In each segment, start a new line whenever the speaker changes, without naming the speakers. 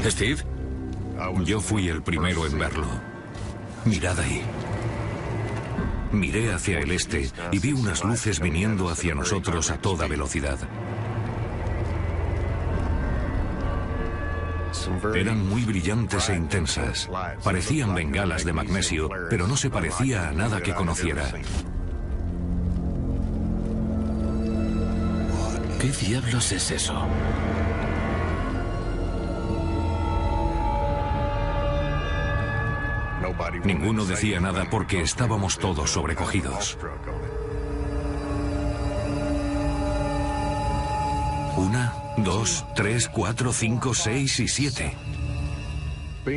¿Steve?
Yo fui el primero en verlo. Mirad ahí. Miré hacia el este y vi unas luces viniendo hacia nosotros a toda velocidad. Eran muy brillantes e intensas. Parecían bengalas de magnesio, pero no se parecía a nada que conociera.
¿Qué diablos es eso?
Ninguno decía nada porque estábamos todos sobrecogidos. 1, 2, 3, 4, 5, 6 y 7.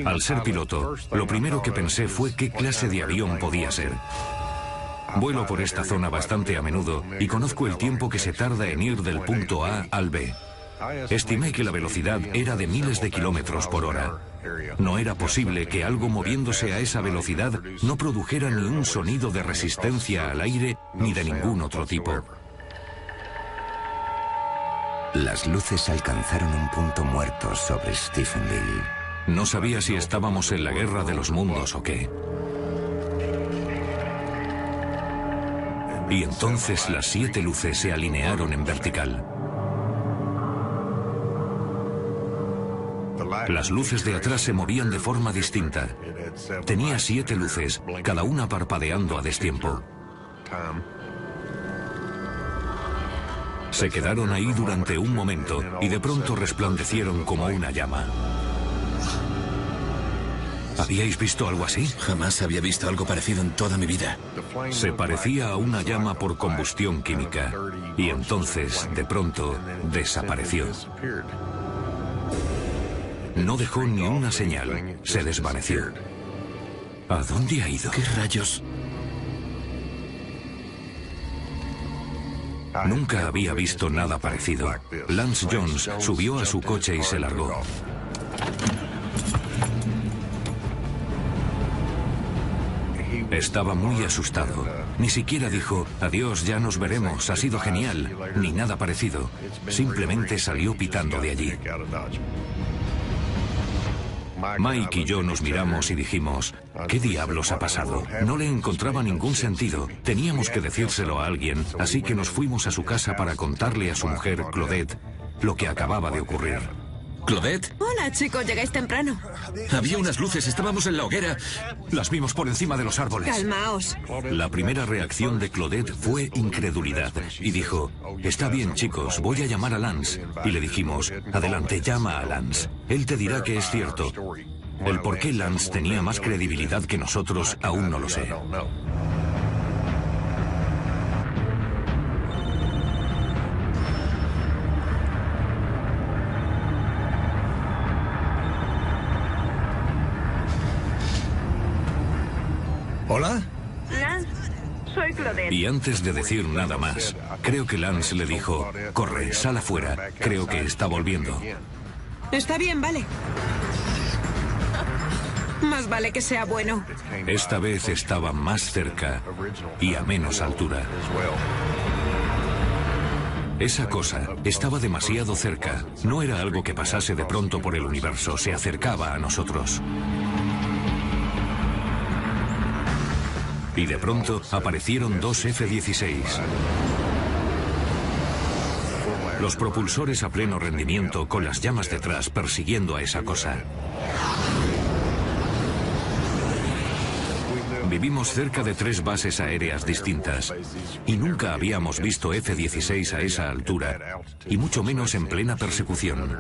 Al ser piloto, lo primero que pensé fue qué clase de avión podía ser. Vuelo por esta zona bastante a menudo y conozco el tiempo que se tarda en ir del punto A al B. Estimé que la velocidad era de miles de kilómetros por hora. No era posible que algo moviéndose a esa velocidad no produjera ni un sonido de resistencia al aire ni de ningún otro tipo.
Las luces alcanzaron un punto muerto sobre Stephenville.
No sabía si estábamos en la guerra de los mundos o qué. Y entonces las 7 luces se alinearon en vertical. Las luces de atrás se movían de forma distinta. Tenía 7 luces, cada una parpadeando a destiempo. Se quedaron ahí durante un momento y de pronto resplandecieron como una llama. ¿Habíais visto algo así?
Jamás había visto algo parecido en toda mi vida.
Se parecía a una llama por combustión química y entonces, de pronto, desapareció. No dejó ni una señal, se desvaneció. ¿A dónde ha ido?
¿Qué rayos?
Nunca había visto nada parecido. Lance Jones subió a su coche y se largó. Estaba muy asustado. Ni siquiera dijo, adiós, ya nos veremos, ha sido genial, ni nada parecido. Simplemente salió pitando de allí. Mike y yo nos miramos y dijimos, ¿qué diablos ha pasado? No le encontraba ningún sentido. Teníamos que decírselo a alguien, así que nos fuimos a su casa para contarle a su mujer, Claudette, lo que acababa de ocurrir.
¿Claudette?
Hola, chicos, llegáis temprano.
Había unas luces, estábamos en la hoguera.
Las vimos por encima de los árboles.
Calmaos.
La primera reacción de Claudette fue incredulidad y dijo, está bien, chicos, voy a llamar a Lance. Y le dijimos, adelante, llama a Lance. Él te dirá que es cierto. El por qué Lance tenía más credibilidad que nosotros aún no lo sé.
¿Hola?
Lance, soy Claudette.
Y antes de decir nada más, creo que Lance le dijo, corre, sal afuera, creo que está volviendo.
Está bien, vale. Más vale que sea bueno.
Esta vez estaba más cerca y a menos altura. Esa cosa estaba demasiado cerca. No era algo que pasase de pronto por el universo, se acercaba a nosotros. Y de pronto aparecieron 2 F-16. Los propulsores a pleno rendimiento con las llamas detrás persiguiendo a esa cosa. Vivimos cerca de 3 bases aéreas distintas y nunca habíamos visto F-16 a esa altura y mucho menos en plena persecución.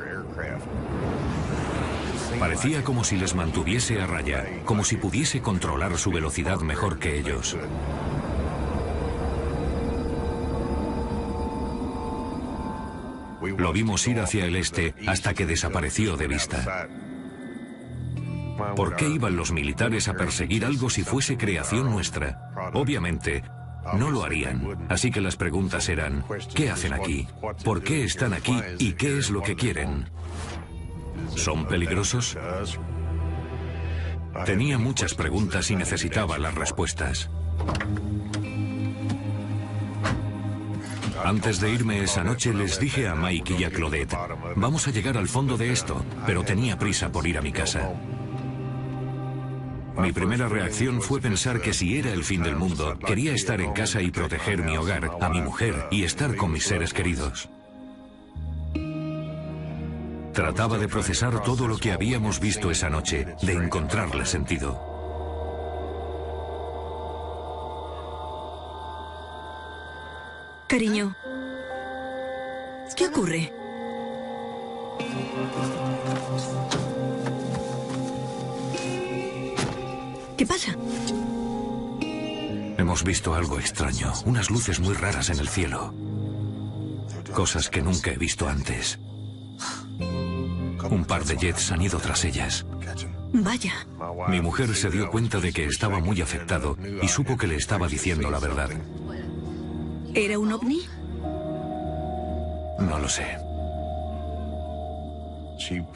Parecía como si les mantuviese a raya, como si pudiese controlar su velocidad mejor que ellos. Lo vimos ir hacia el este hasta que desapareció de vista. ¿Por qué iban los militares a perseguir algo si fuese creación nuestra? Obviamente, no lo harían. Así que las preguntas eran, ¿qué hacen aquí? ¿Por qué están aquí? ¿Y qué es lo que quieren? ¿Son peligrosos? Tenía muchas preguntas y necesitaba las respuestas. Antes de irme esa noche les dije a Mike y a Claudette, vamos a llegar al fondo de esto, pero tenía prisa por ir a mi casa. Mi primera reacción fue pensar que si era el fin del mundo, quería estar en casa y proteger mi hogar, a mi mujer y estar con mis seres queridos. Trataba de procesar todo lo que habíamos visto esa noche, de encontrarle sentido.
Cariño, ¿qué ocurre? ¿Qué pasa?
Hemos visto algo extraño, unas luces muy raras en el cielo. Cosas que nunca he visto antes. Un par de jets han ido tras ellas.
Vaya.
Mi mujer se dio cuenta de que estaba muy afectado y supo que le estaba diciendo la verdad.
¿Era un ovni?
No lo sé.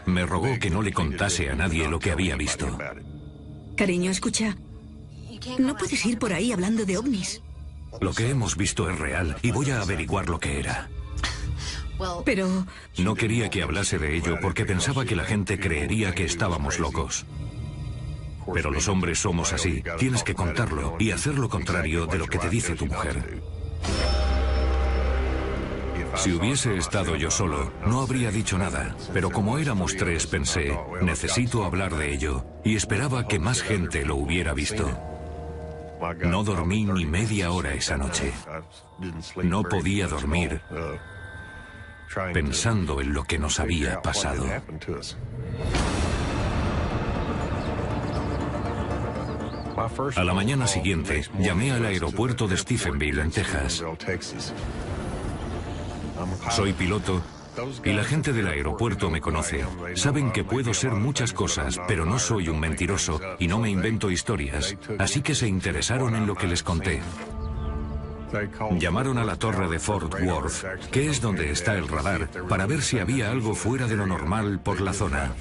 Me rogó que no le contase a nadie lo que había visto.
Cariño, escucha. No puedes ir por ahí hablando de ovnis.
Lo que hemos visto es real y voy a averiguar lo que era.
Pero...
No quería que hablase de ello porque pensaba que la gente creería que estábamos locos. Pero los hombres somos así. Tienes que contarlo y hacer lo contrario de lo que te dice tu mujer. Si hubiese estado yo solo, no habría dicho nada, pero como éramos tres pensé, necesito hablar de ello, y esperaba que más gente lo hubiera visto. No dormí ni media hora esa noche. No podía dormir pensando en lo que nos había pasado. A la mañana siguiente, llamé al aeropuerto de Stephenville, en Texas. Soy piloto y la gente del aeropuerto me conoce. Saben que puedo ser muchas cosas, pero no soy un mentiroso y no me invento historias. Así que se interesaron en lo que les conté. Llamaron a la torre de Fort Worth, que es donde está el radar, para ver si había algo fuera de lo normal por la zona.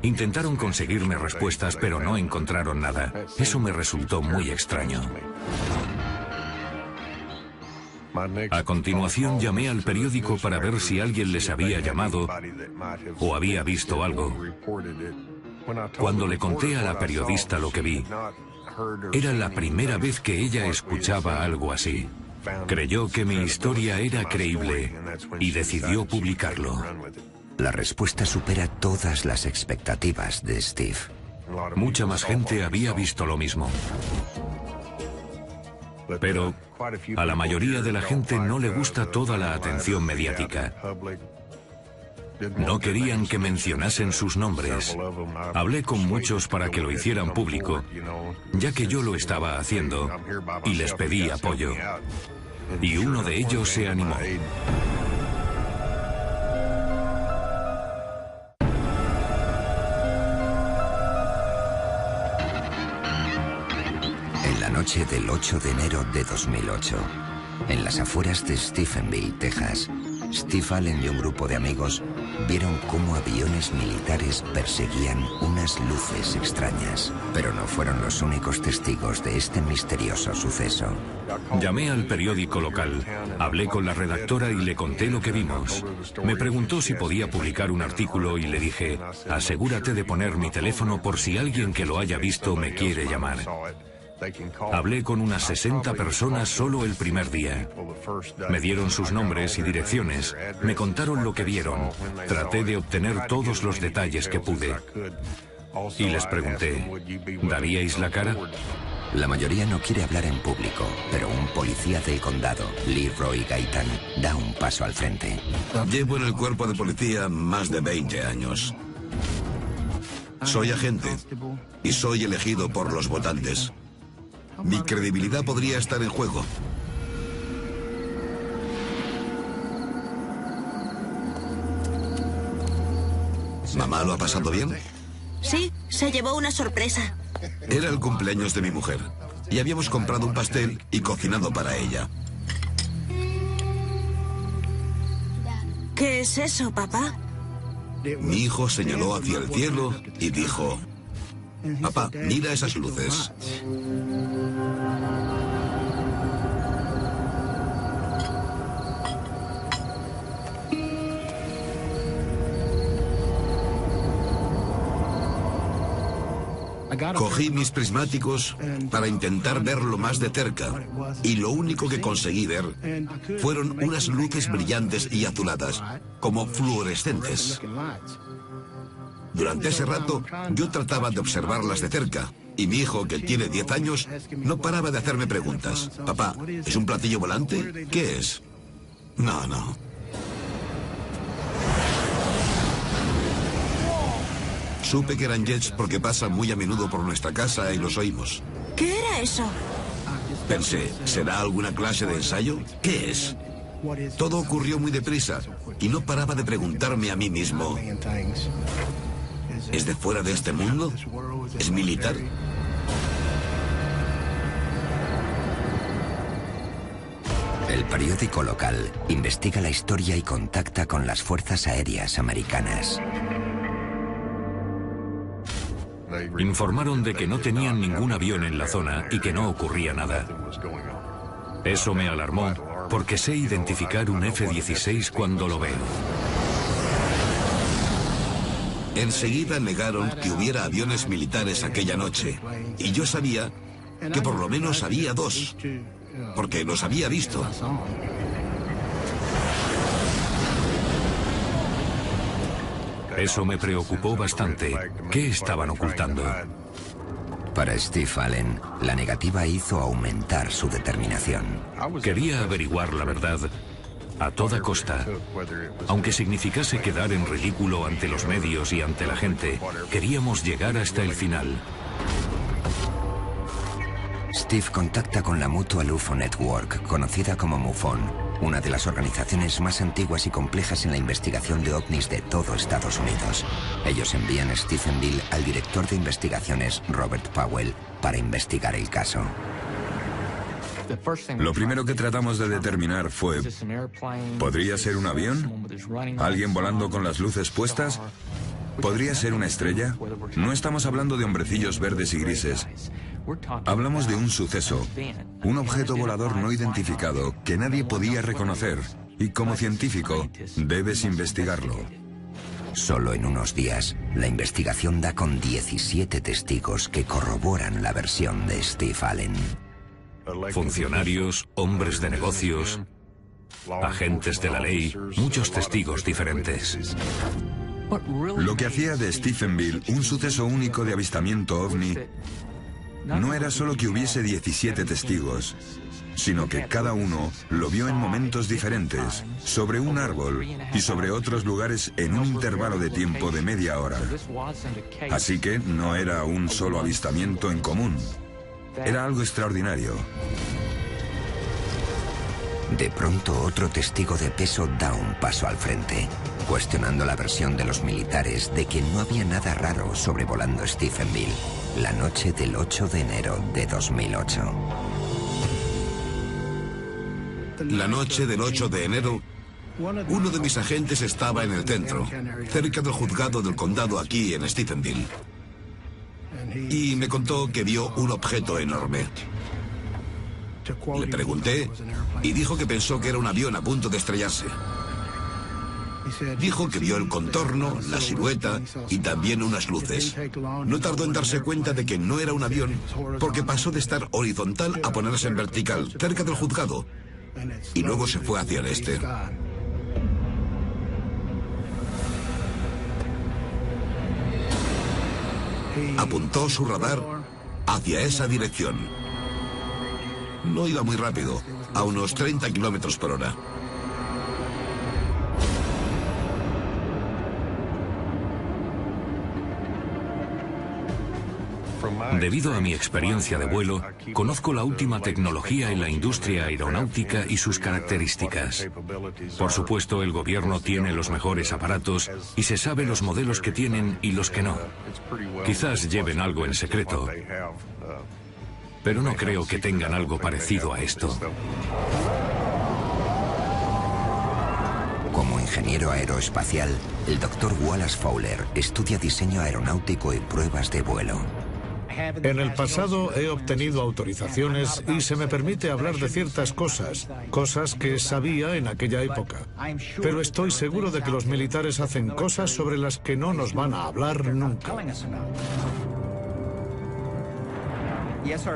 Intentaron conseguirme respuestas, pero no encontraron nada. Eso me resultó muy extraño. A continuación llamé al periódico para ver si alguien les había llamado o había visto algo. Cuando le conté a la periodista lo que vi, era la primera vez que ella escuchaba algo así. Creyó que mi historia era creíble y decidió publicarlo.
La respuesta supera todas las expectativas de Steve.
Mucha más gente había visto lo mismo. Pero a la mayoría de la gente no le gusta toda la atención mediática. No querían que mencionasen sus nombres. Hablé con muchos para que lo hicieran público, ya que yo lo estaba haciendo, y les pedí apoyo. Y uno de ellos se animó.
En la noche del 8 de enero de 2008, en las afueras de Stephenville, Texas, Steve Allen y un grupo de amigos vieron cómo aviones militares perseguían unas luces extrañas, pero no fueron los únicos testigos de este misterioso suceso.
Llamé al periódico local, hablé con la redactora y le conté lo que vimos. Me preguntó si podía publicar un artículo y le dije, asegúrate de poner mi teléfono por si alguien que lo haya visto me quiere llamar. Hablé con unas 60 personas solo el primer día. Me dieron sus nombres y direcciones, me contaron lo que vieron. Traté de obtener todos los detalles que pude. Y les pregunté, ¿daríais la cara?
La mayoría no quiere hablar en público, pero un policía del condado, Leroy Gaitan, da un paso al frente.
Llevo en el cuerpo de policía más de 20 años. Soy agente y soy elegido por los votantes. Mi credibilidad podría estar en juego. ¿Mamá lo ha pasado bien?
Sí, se llevó una sorpresa.
Era el cumpleaños de mi mujer y habíamos comprado un pastel y cocinado para ella.
¿Qué es eso, papá?
Mi hijo señaló hacia el cielo y dijo, papá, mira esas luces. Cogí mis prismáticos para intentar verlo más de cerca, y lo único que conseguí ver fueron unas luces brillantes y azuladas, como fluorescentes. Durante ese rato, yo trataba de observarlas de cerca, y mi hijo, que tiene 10 años, no paraba de hacerme preguntas. Papá, ¿es un platillo volante? ¿Qué es? No. Supe que eran jets porque pasan muy a menudo por nuestra casa y los oímos.
¿Qué era eso?
Pensé, ¿será alguna clase de ensayo? ¿Qué es? Todo ocurrió muy deprisa y no paraba de preguntarme a mí mismo, ¿es de fuera de este mundo? ¿Es militar?
El periódico local investiga la historia y contacta con las fuerzas aéreas americanas.
Informaron de que no tenían ningún avión en la zona y que no ocurría nada. Eso me alarmó, porque sé identificar un F-16 cuando lo veo.
Enseguida negaron que hubiera aviones militares aquella noche, y yo sabía que por lo menos había 2, porque los había visto.
Eso me preocupó bastante. ¿Qué estaban ocultando?
Para Steve Allen, la negativa hizo aumentar su determinación.
Quería averiguar la verdad a toda costa. Aunque significase quedar en ridículo ante los medios y ante la gente, queríamos llegar hasta el final.
Steve contacta con la Mutual UFO Network, conocida como MUFON, una de las organizaciones más antiguas y complejas en la investigación de ovnis de todo Estados Unidos. Ellos envían a Stephenville al director de investigaciones, Robert Powell, para investigar el caso.
Lo primero que tratamos de determinar fue, ¿podría ser un avión? ¿Alguien volando con las luces puestas? ¿Podría ser una estrella? No estamos hablando de hombrecillos verdes y grises. Hablamos de un suceso, un objeto volador no identificado que nadie podía reconocer. Y como científico, debes investigarlo.
Solo en unos días, la investigación da con 17 testigos que corroboran la versión de Steve Allen.
Funcionarios, hombres de negocios, agentes de la ley, muchos testigos diferentes.
Lo que hacía de Stephenville un suceso único de avistamiento ovni no era solo que hubiese 17 testigos, sino que cada uno lo vio en momentos diferentes, sobre un árbol y sobre otros lugares en un intervalo de tiempo de media hora. Así que no era un solo avistamiento en común. Era algo extraordinario.
De pronto, otro testigo de peso da un paso al frente, cuestionando la versión de los militares de que no había nada raro sobrevolando Stephenville la noche del 8 de enero de 2008.
La noche del 8 de enero, uno de mis agentes estaba en el centro, cerca del juzgado del condado aquí en Stephenville, y me contó que vio un objeto enorme. Le pregunté y dijo que pensó que era un avión a punto de estrellarse. Dijo que vio el contorno, la silueta y también unas luces. No tardó en darse cuenta de que no era un avión porque pasó de estar horizontal a ponerse en vertical, cerca del juzgado, y luego se fue hacia el este. Apuntó su radar hacia esa dirección. No iba muy rápido, a unos 30 kilómetros por hora.
Debido a mi experiencia de vuelo, conozco la última tecnología en la industria aeronáutica y sus características. Por supuesto, el gobierno tiene los mejores aparatos y se sabe los modelos que tienen y los que no. Quizás lleven algo en secreto, pero no creo que tengan algo parecido a esto.
Como ingeniero aeroespacial, el Dr. Wallace Fowler estudia diseño aeronáutico y pruebas de vuelo.
En el pasado he obtenido autorizaciones y se me permite hablar de ciertas cosas que sabía en aquella época. Pero estoy seguro de que los militares hacen cosas sobre las que no nos van a hablar nunca.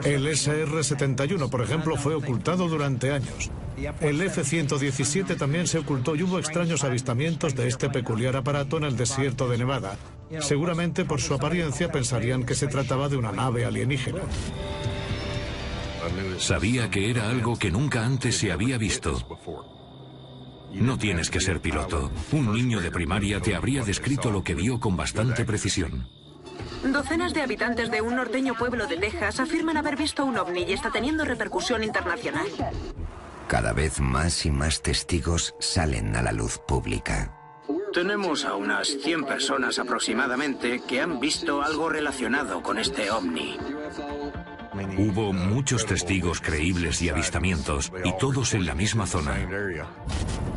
El SR-71, por ejemplo, fue ocultado durante años. El F-117 también se ocultó y hubo extraños avistamientos de este peculiar aparato en el desierto de Nevada. Seguramente por su apariencia pensarían que se trataba de una nave alienígena.
Sabía que era algo que nunca antes se había visto. No tienes que ser piloto. Un niño de primaria te habría descrito lo que vio con bastante precisión.
Docenas de habitantes de un norteño pueblo de Texas afirman haber visto un ovni y está teniendo repercusión internacional.
Cada vez más y más testigos salen a la luz pública.
Tenemos a unas 100 personas aproximadamente que han visto algo relacionado con este ovni.
Hubo muchos testigos creíbles y avistamientos, y todos en la misma zona.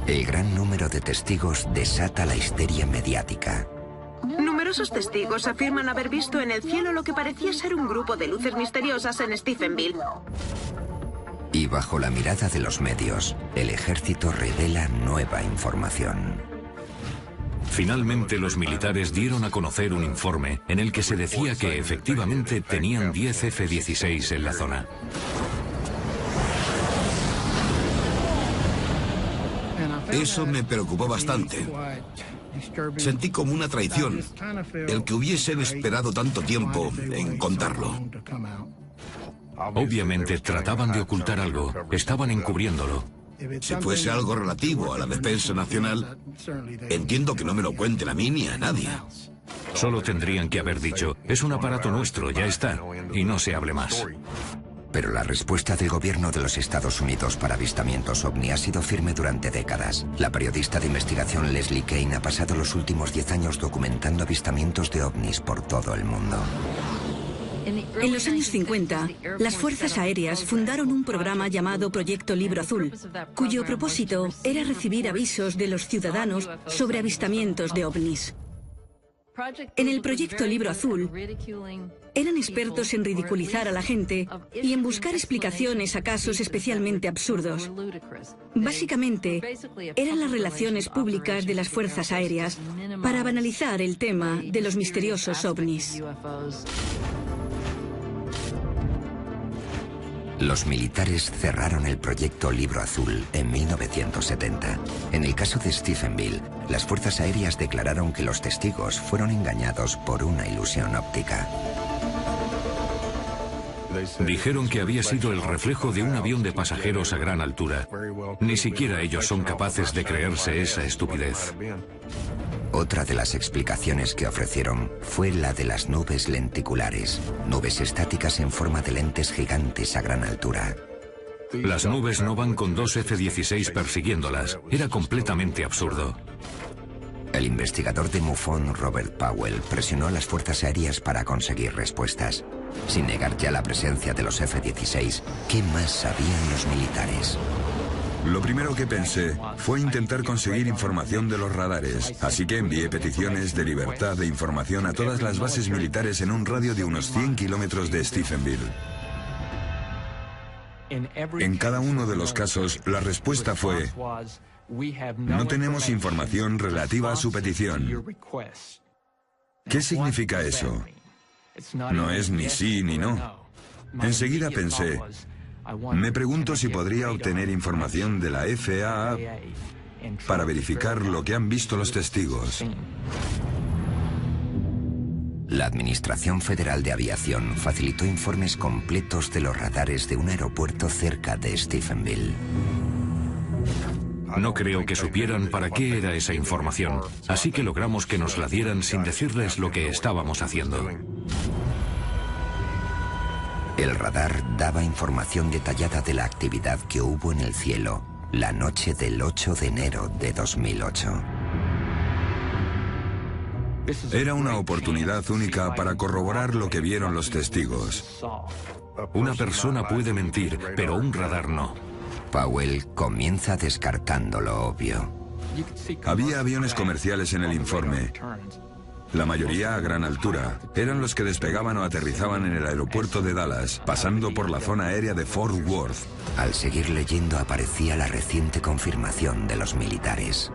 El gran número de testigos desata la histeria mediática.
Numerosos testigos afirman haber visto en el cielo lo que parecía ser un grupo de luces misteriosas en Stephenville.
Y bajo la mirada de los medios, el ejército revela nueva información.
Finalmente, los militares dieron a conocer un informe en el que se decía que efectivamente tenían 10 F-16 en la zona.
Eso me preocupó bastante. Sentí como una traición el que hubiesen esperado tanto tiempo en contarlo.
Obviamente trataban de ocultar algo, estaban encubriéndolo.
Si fuese algo relativo a la defensa nacional, entiendo que no me lo cuenten a mí ni a nadie.
Solo tendrían que haber dicho, es un aparato nuestro, ya está, y no se hable más.
Pero la respuesta del gobierno de los Estados Unidos para avistamientos ovni ha sido firme durante décadas. La periodista de investigación Leslie Kean ha pasado los últimos 10 años documentando avistamientos de ovnis por todo el mundo.
En los años 50, las Fuerzas Aéreas fundaron un programa llamado Proyecto Libro Azul, cuyo propósito era recibir avisos de los ciudadanos sobre avistamientos de ovnis. En el Proyecto Libro Azul, eran expertos en ridiculizar a la gente y en buscar explicaciones a casos especialmente absurdos. Básicamente, eran las relaciones públicas de las Fuerzas Aéreas para banalizar el tema de los misteriosos ovnis.
Los militares cerraron el proyecto Libro Azul en 1970. En el caso de Stephenville, las fuerzas aéreas declararon que los testigos fueron engañados por una ilusión óptica.
Dijeron que había sido el reflejo de un avión de pasajeros a gran altura. Ni siquiera ellos son capaces de creerse esa estupidez.
Otra de las explicaciones que ofrecieron fue la de las nubes lenticulares, nubes estáticas en forma de lentes gigantes a gran altura.
Las nubes no van con 2 F-16 persiguiéndolas. Era completamente absurdo.
El investigador de MUFON, Robert Powell, presionó a las fuerzas aéreas para conseguir respuestas. Sin negar ya la presencia de los F-16, ¿qué más sabían los militares?
Lo primero que pensé fue intentar conseguir información de los radares, así que envié peticiones de libertad de información a todas las bases militares en un radio de unos 100 kilómetros de Stephenville. En cada uno de los casos, la respuesta fue: no tenemos información relativa a su petición. ¿Qué significa eso? No es ni sí ni no. Enseguida pensé, me pregunto si podría obtener información de la FAA para verificar lo que han visto los testigos.
La Administración Federal de Aviación facilitó informes completos de los radares de un aeropuerto cerca de Stephenville.
No creo que supieran para qué era esa información, así que logramos que nos la dieran sin decirles lo que estábamos haciendo.
El radar daba información detallada de la actividad que hubo en el cielo la noche del 8 de enero de 2008.
Era una oportunidad única para corroborar lo que vieron los testigos.
Una persona puede mentir, pero un radar no.
Powell comienza descartando lo obvio.
Había aviones comerciales en el informe. La mayoría a gran altura. Eran los que despegaban o aterrizaban en el aeropuerto de Dallas, pasando por la zona aérea de Fort Worth.
Al seguir leyendo aparecía la reciente confirmación de los militares.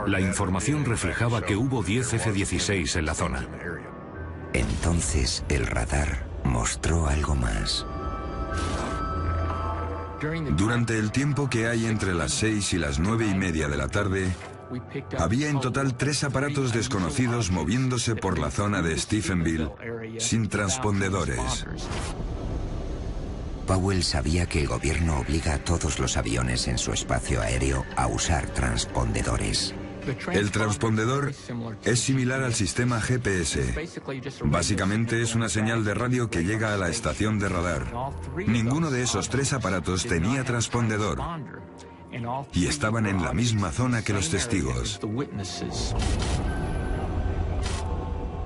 La información reflejaba que hubo 10 F-16 en la zona.
Entonces el radar mostró algo más.
Durante el tiempo que hay entre las 6 y las 9:30 de la tarde, había en total 3 aparatos desconocidos moviéndose por la zona de Stephenville sin transpondedores.
Powell sabía que el gobierno obliga a todos los aviones en su espacio aéreo a usar transpondedores.
El transpondedor es similar al sistema GPS. Básicamente es una señal de radio que llega a la estación de radar. Ninguno de esos 3 aparatos tenía transpondedor y estaban en la misma zona que los testigos.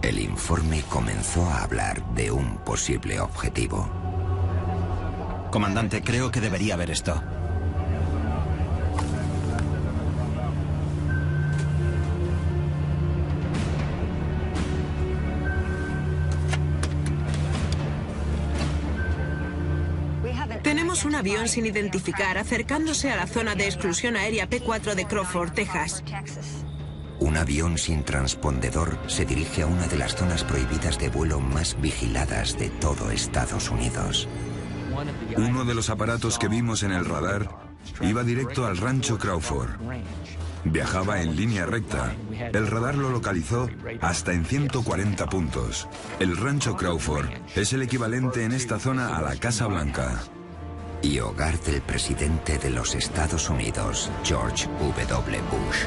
El informe comenzó a hablar de un posible objetivo.
Comandante, creo que debería ver esto.
Tenemos un avión sin identificar acercándose a la zona de exclusión aérea P4 de Crawford, Texas.
Un avión sin transpondedor se dirige a una de las zonas prohibidas de vuelo más vigiladas de todo Estados Unidos.
Uno de los aparatos que vimos en el radar iba directo al rancho Crawford. Viajaba en línea recta. El radar lo localizó hasta en 140 puntos. El rancho Crawford es el equivalente en esta zona a la Casa Blanca.
Y hogar del presidente de los Estados Unidos, George W. Bush.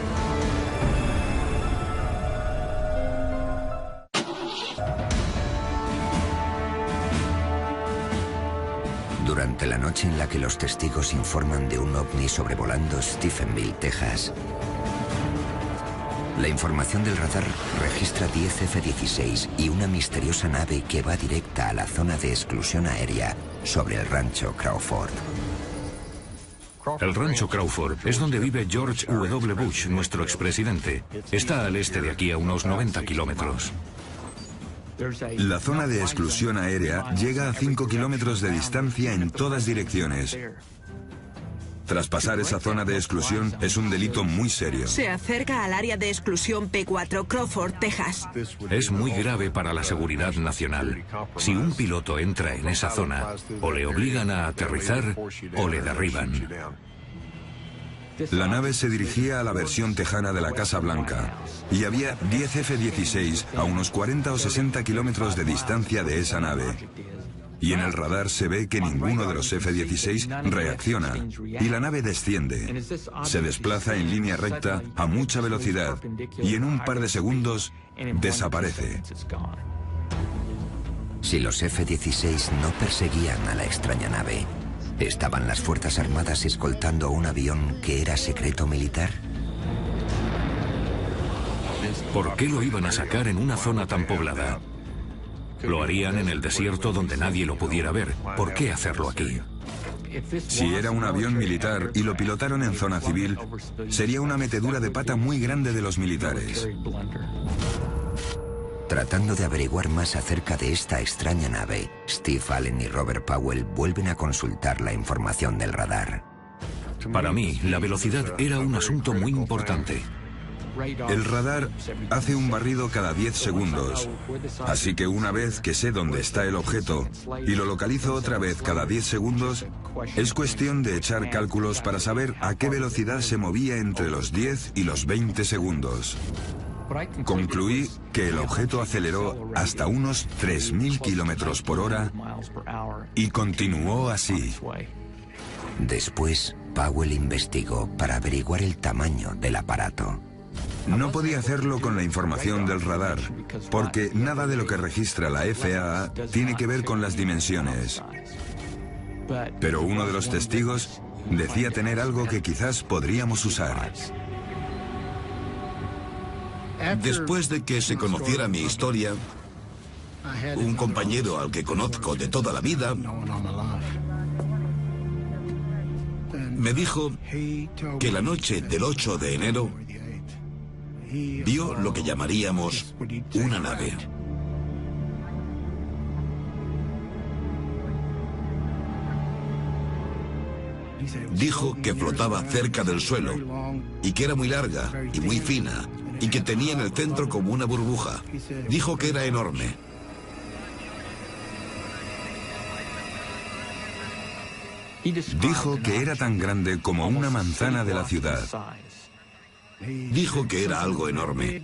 Durante la noche en la que los testigos informan de un ovni sobrevolando Stephenville, Texas, la información del radar registra 10 F-16 y una misteriosa nave que va directa a la zona de exclusión aérea sobre el rancho Crawford.
El rancho Crawford es donde vive George W. Bush, nuestro expresidente. Está al este de aquí a unos 90 kilómetros.
La zona de exclusión aérea llega a 5 kilómetros de distancia en todas direcciones. Traspasar esa zona de exclusión es un delito muy serio.
Se acerca al área de exclusión P4, Crawford, Texas.
Es muy grave para la seguridad nacional. Si un piloto entra en esa zona, o le obligan a aterrizar o le derriban.
La nave se dirigía a la versión tejana de la Casa Blanca y había 10 F-16 a unos 40 o 60 kilómetros de distancia de esa nave. Y en el radar se ve que ninguno de los F-16 reacciona y la nave desciende. Se desplaza en línea recta a mucha velocidad y en un par de segundos desaparece.
Si los F-16 no perseguían a la extraña nave, ¿estaban las Fuerzas Armadas escoltando un avión que era secreto militar?
¿Por qué lo iban a sacar en una zona tan poblada? Lo harían en el desierto donde nadie lo pudiera ver. ¿Por qué hacerlo aquí?
Si era un avión militar y lo pilotaron en zona civil, sería una metedura de pata muy grande de los militares.
Tratando de averiguar más acerca de esta extraña nave, Steve Allen y Robert Powell vuelven a consultar la información del radar.
Para mí, la velocidad era un asunto muy importante.
El radar hace un barrido cada 10 segundos, así que una vez que sé dónde está el objeto y lo localizo otra vez cada 10 segundos, es cuestión de echar cálculos para saber a qué velocidad se movía entre los 10 y los 20 segundos. Concluí que el objeto aceleró hasta unos 3.000 kilómetros por hora y continuó así.
Después, Powell investigó para averiguar el tamaño del aparato.
No podía hacerlo con la información del radar, porque nada de lo que registra la FAA tiene que ver con las dimensiones. Pero uno de los testigos decía tener algo que quizás podríamos usar.
Después de que se conociera mi historia, un compañero al que conozco de toda la vida me dijo que la noche del 8 de enero vio lo que llamaríamos una nave. Dijo que flotaba cerca del suelo y que era muy larga y muy fina y que tenía en el centro como una burbuja. Dijo que era enorme.
Dijo que era tan grande como una manzana de la ciudad.
Dijo que era algo enorme,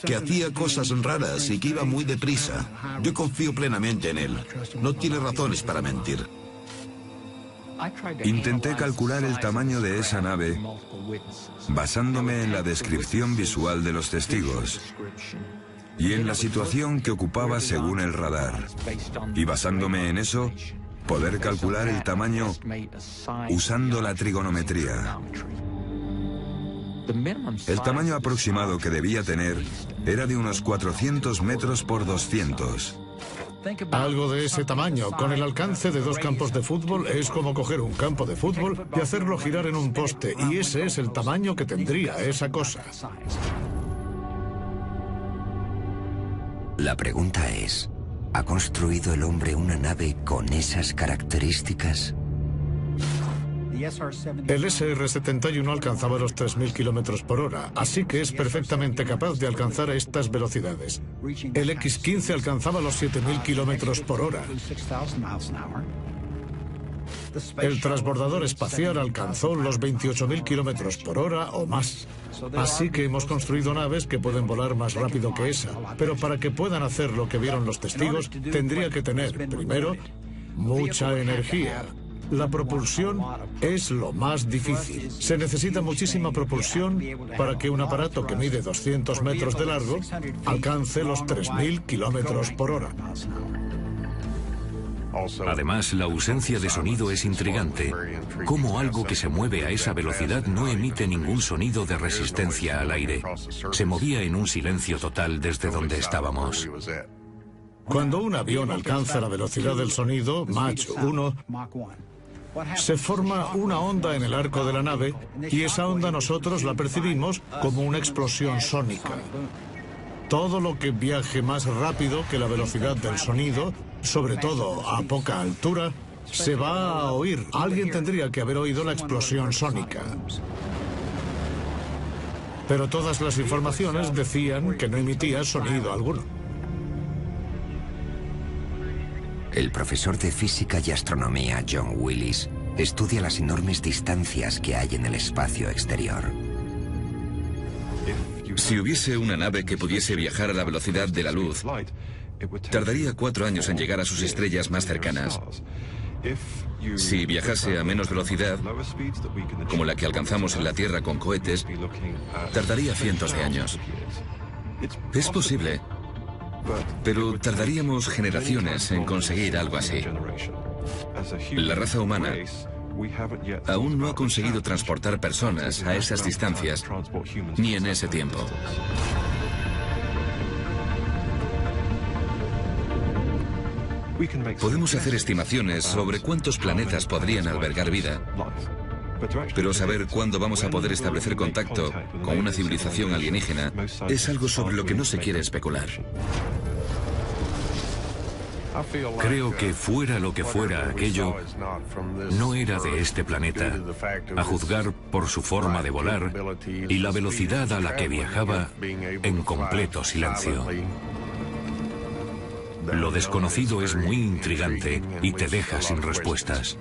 que hacía cosas raras y que iba muy deprisa. Yo confío plenamente en él. No tiene razones para mentir.
Intenté calcular el tamaño de esa nave basándome en la descripción visual de los testigos y en la situación que ocupaba según el radar. Y basándome en eso, poder calcular el tamaño usando la trigonometría. El tamaño aproximado que debía tener era de unos 400 metros por 200.
Algo de ese tamaño, con el alcance de 2 campos de fútbol, es como coger un campo de fútbol y hacerlo girar en un poste, y ese es el tamaño que tendría esa cosa.
La pregunta es, ¿ha construido el hombre una nave con esas características?
El SR-71 alcanzaba los 3.000 kilómetros por hora, así que es perfectamente capaz de alcanzar estas velocidades. El X-15 alcanzaba los 7.000 kilómetros por hora. El transbordador espacial alcanzó los 28.000 kilómetros por hora o más. Así que hemos construido naves que pueden volar más rápido que esa. Pero para que puedan hacer lo que vieron los testigos, tendría que tener, primero, mucha energía. La propulsión es lo más difícil. Se necesita muchísima propulsión para que un aparato que mide 200 metros de largo alcance los 3.000 kilómetros por hora.
Además, la ausencia de sonido es intrigante. Cómo algo que se mueve a esa velocidad no emite ningún sonido de resistencia al aire. Se movía en un silencio total desde donde estábamos.
Cuando un avión alcanza la velocidad del sonido, Mach 1, se forma una onda en el arco de la nave y esa onda nosotros la percibimos como una explosión sónica. Todo lo que viaje más rápido que la velocidad del sonido, sobre todo a poca altura, se va a oír. Alguien tendría que haber oído la explosión sónica. Pero todas las informaciones decían que no emitía sonido alguno.
El profesor de física y astronomía John Willis estudia las enormes distancias que hay en el espacio exterior.
Si hubiese una nave que pudiese viajar a la velocidad de la luz, tardaría 4 años en llegar a sus estrellas más cercanas. Si viajase a menos velocidad, como la que alcanzamos en la Tierra con cohetes, tardaría cientos de años. Es posible, pero tardaríamos generaciones en conseguir algo así. La raza humana aún no ha conseguido transportar personas a esas distancias, ni en ese tiempo. Podemos hacer estimaciones sobre cuántos planetas podrían albergar vida, pero saber cuándo vamos a poder establecer contacto con una civilización alienígena es algo sobre lo que no se quiere especular.
Creo que fuera lo que fuera aquello, no era de este planeta, a juzgar por su forma de volar y la velocidad a la que viajaba en completo silencio. Lo desconocido es muy intrigante y te deja sin respuestas.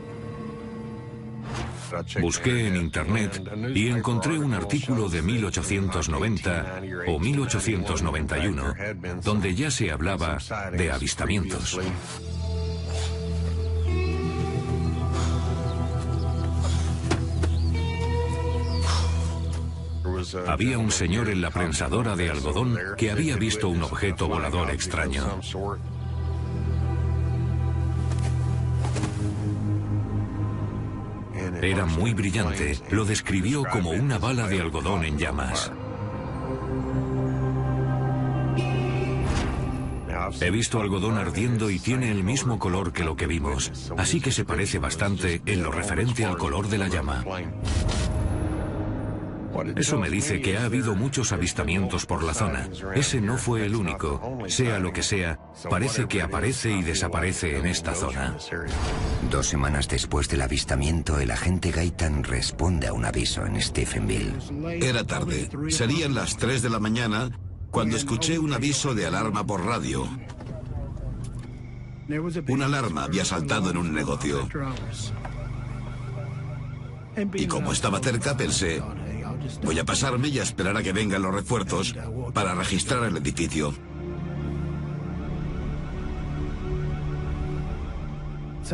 Busqué en internet y encontré un artículo de 1890 o 1891 donde ya se hablaba de avistamientos. Había un señor en la prensadora de algodón que había visto un objeto volador extraño. Era muy brillante. Lo describió como una bala de algodón en llamas. He visto algodón ardiendo y tiene el mismo color que lo que vimos, así que se parece bastante en lo referente al color de la llama. Eso me dice que ha habido muchos avistamientos por la zona. Ese no fue el único. Sea lo que sea, parece que aparece y desaparece en esta zona.
2 semanas después del avistamiento, el agente Gaitan responde a un aviso en Stephenville.
Era tarde. Serían las 3 de la mañana cuando escuché un aviso de alarma por radio. Una alarma había saltado en un negocio. Y como estaba cerca, pensé, voy a pasarme y a esperar a que vengan los refuerzos para registrar el edificio.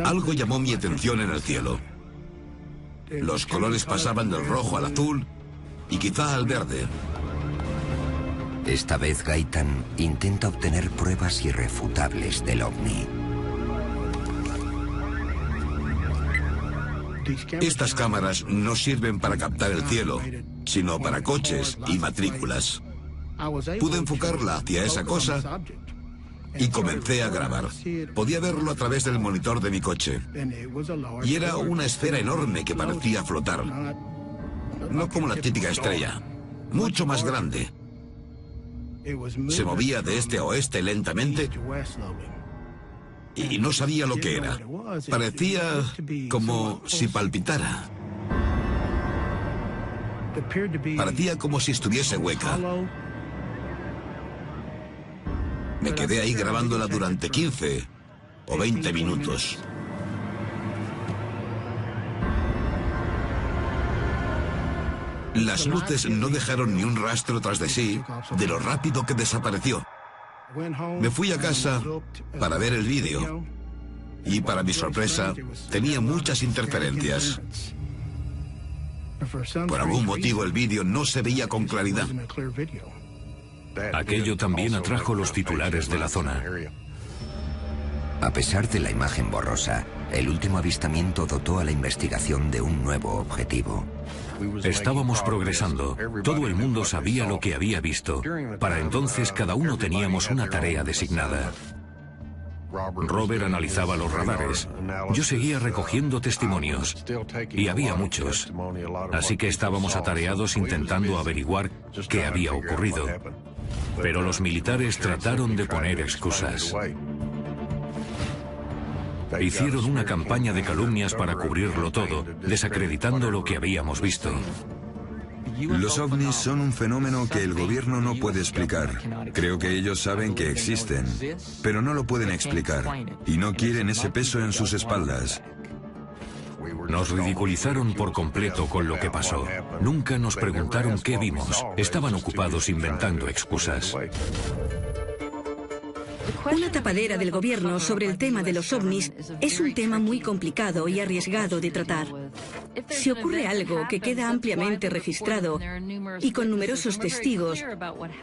Algo llamó mi atención en el cielo. Los colores pasaban del rojo al azul y quizá al verde.
Esta vez Gaitan intenta obtener pruebas irrefutables del ovni.
Estas cámaras no sirven para captar el cielo, sino para coches y matrículas. Pude enfocarla hacia esa cosa y comencé a grabar. Podía verlo a través del monitor de mi coche. Y era una esfera enorme que parecía flotar. No como la típica estrella, mucho más grande. Se movía de este a oeste lentamente y no sabía lo que era. Parecía como si palpitara. Parecía como si estuviese hueca. Me quedé ahí grabándola durante 15 o 20 minutos. Las luces no dejaron ni un rastro tras de sí de lo rápido que desapareció. Me fui a casa para ver el vídeo y, para mi sorpresa, tenía muchas interferencias. Por algún motivo el vídeo no se veía con claridad.
Aquello también atrajo los titulares de la zona.
A pesar de la imagen borrosa, el último avistamiento dotó a la investigación de un nuevo objetivo.
Estábamos progresando. Todo el mundo sabía lo que había visto. Para entonces cada uno teníamos una tarea designada. Robert analizaba los radares. Yo seguía recogiendo testimonios. Y había muchos. Así que estábamos atareados intentando averiguar qué había ocurrido. Pero los militares trataron de poner excusas. Hicieron una campaña de calumnias para cubrirlo todo, desacreditando lo que habíamos visto.
Los ovnis son un fenómeno que el gobierno no puede explicar. Creo que ellos saben que existen, pero no lo pueden explicar, y no quieren ese peso en sus espaldas.
Nos ridiculizaron por completo con lo que pasó. Nunca nos preguntaron qué vimos. Estaban ocupados inventando excusas.
Una tapadera del gobierno sobre el tema de los ovnis es un tema muy complicado y arriesgado de tratar. Si ocurre algo que queda ampliamente registrado y con numerosos testigos,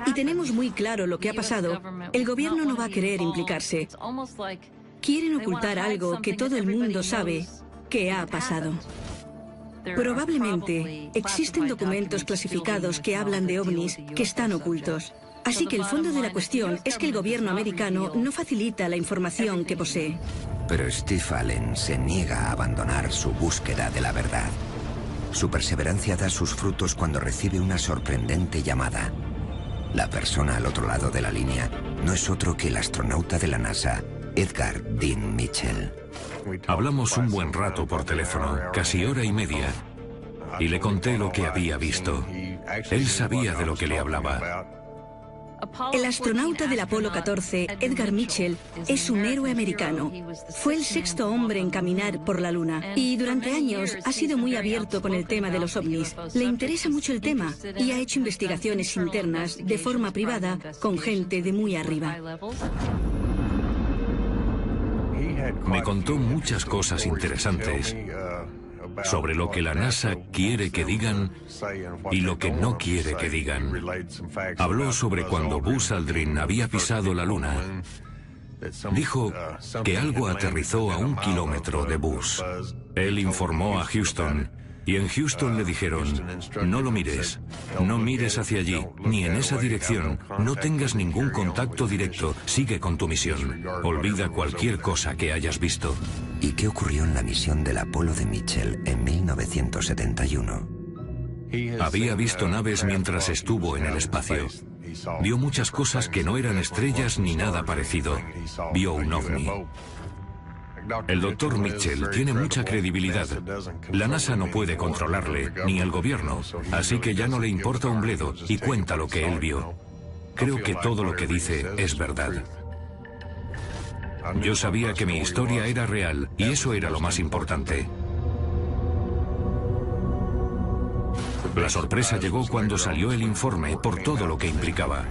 y tenemos muy claro lo que ha pasado, el gobierno no va a querer implicarse. Quieren ocultar algo que todo el mundo sabe que ha pasado. Probablemente existen documentos clasificados que hablan de ovnis que están ocultos. Así que el fondo de la cuestión es que el gobierno americano no facilita la información que posee.
Pero Steve Allen se niega a abandonar su búsqueda de la verdad. Su perseverancia da sus frutos cuando recibe una sorprendente llamada. La persona al otro lado de la línea no es otro que el astronauta de la NASA, Edgar Dean Mitchell.
Hablamos un buen rato por teléfono, casi hora y media, y le conté lo que había visto. Él sabía de lo que le hablaba.
El astronauta del Apolo 14, Edgar Mitchell, es un héroe americano. Fue el sexto hombre en caminar por la Luna y durante años ha sido muy abierto con el tema de los ovnis. Le interesa mucho el tema y ha hecho investigaciones internas de forma privada con gente de muy arriba.
Me contó muchas cosas interesantes sobre lo que la NASA quiere que digan y lo que no quiere que digan. Habló sobre cuando Buzz Aldrin había pisado la Luna. Dijo que algo aterrizó a 1 kilómetro de Buzz. Él informó a Houston, y en Houston le dijeron: no lo mires, no mires hacia allí, ni en esa dirección, no tengas ningún contacto directo, sigue con tu misión, olvida cualquier cosa que hayas visto.
¿Y qué ocurrió en la misión del Apolo de Mitchell en 1971?
Había visto naves mientras estuvo en el espacio. Vio muchas cosas que no eran estrellas ni nada parecido. Vio un ovni. El doctor Mitchell tiene mucha credibilidad. La NASA no puede controlarle, ni el gobierno, así que ya no le importa un bledo y cuenta lo que él vio. Creo que todo lo que dice es verdad. Yo sabía que mi historia era real y eso era lo más importante. La sorpresa llegó cuando salió el informe por todo lo que implicaba.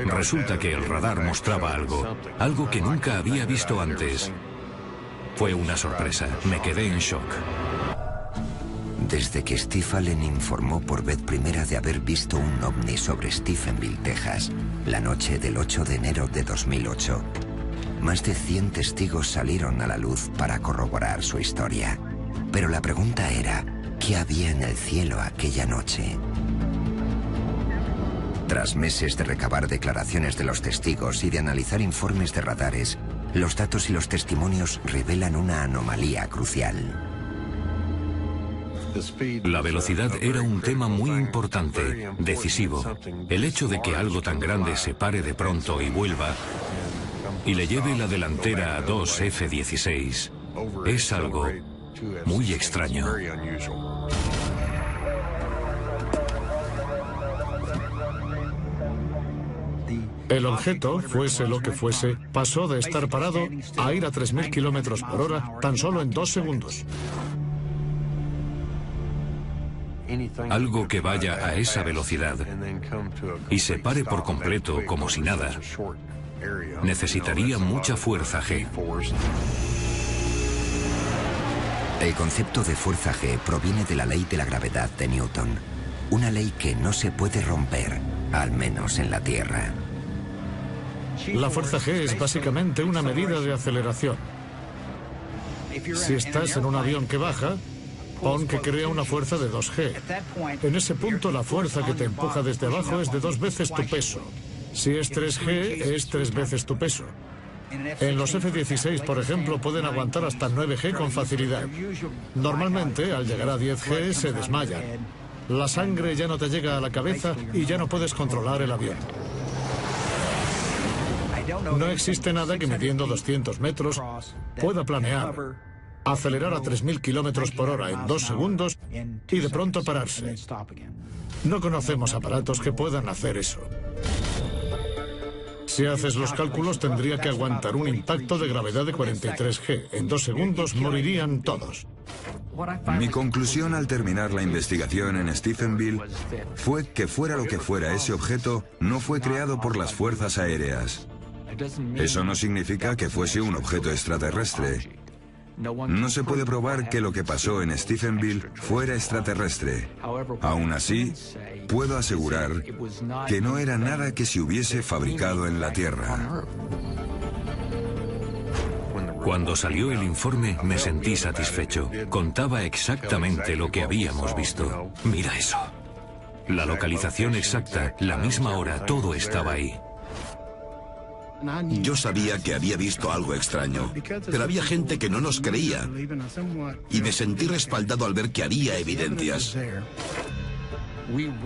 Resulta que el radar mostraba algo que nunca había visto antes. Fue una sorpresa, me quedé en shock.
Desde que Steve Allen informó por vez primera de haber visto un ovni sobre Stephenville, Texas, la noche del 8 de enero de 2008, más de 100 testigos salieron a la luz para corroborar su historia. Pero la pregunta era, ¿qué había en el cielo aquella noche? Tras meses de recabar declaraciones de los testigos y de analizar informes de radares, los datos y los testimonios revelan una anomalía crucial.
La velocidad era un tema muy importante, decisivo. El hecho de que algo tan grande se pare de pronto y vuelva y le lleve la delantera a dos F-16 es algo muy extraño.
El objeto, fuese lo que fuese, pasó de estar parado a ir a 3.000 kilómetros por hora tan solo en 2 segundos.
Algo que vaya a esa velocidad y se pare por completo como si nada, necesitaría mucha fuerza G.
El concepto de fuerza G proviene de la ley de la gravedad de Newton, una ley que no se puede romper, al menos en la Tierra.
La fuerza G es básicamente una medida de aceleración. Si estás en un avión que baja, pon que crea una fuerza de 2G. En ese punto, la fuerza que te empuja desde abajo es de 2 veces tu peso. Si es 3G, es 3 veces tu peso. En los F-16, por ejemplo, pueden aguantar hasta 9G con facilidad. Normalmente, al llegar a 10G, se desmayan. La sangre ya no te llega a la cabeza y ya no puedes controlar el avión. No existe nada que midiendo 200 metros pueda planear, acelerar a 3.000 kilómetros por hora en 2 segundos y de pronto pararse. No conocemos aparatos que puedan hacer eso. Si haces los cálculos, tendría que aguantar un impacto de gravedad de 43G. En 2 segundos morirían todos.
Mi conclusión al terminar la investigación en Stephenville fue que fuera lo que fuera ese objeto, no fue creado por las fuerzas aéreas. Eso no significa que fuese un objeto extraterrestre. No se puede probar que lo que pasó en Stephenville fuera extraterrestre. Aún así, puedo asegurar que no era nada que se hubiese fabricado en la Tierra.
Cuando salió el informe me sentí satisfecho. Contaba exactamente lo que habíamos visto. Mira eso. La localización exacta, la misma hora, todo estaba ahí.
Yo sabía que había visto algo extraño, pero había gente que no nos creía. Y me sentí respaldado al ver que había evidencias.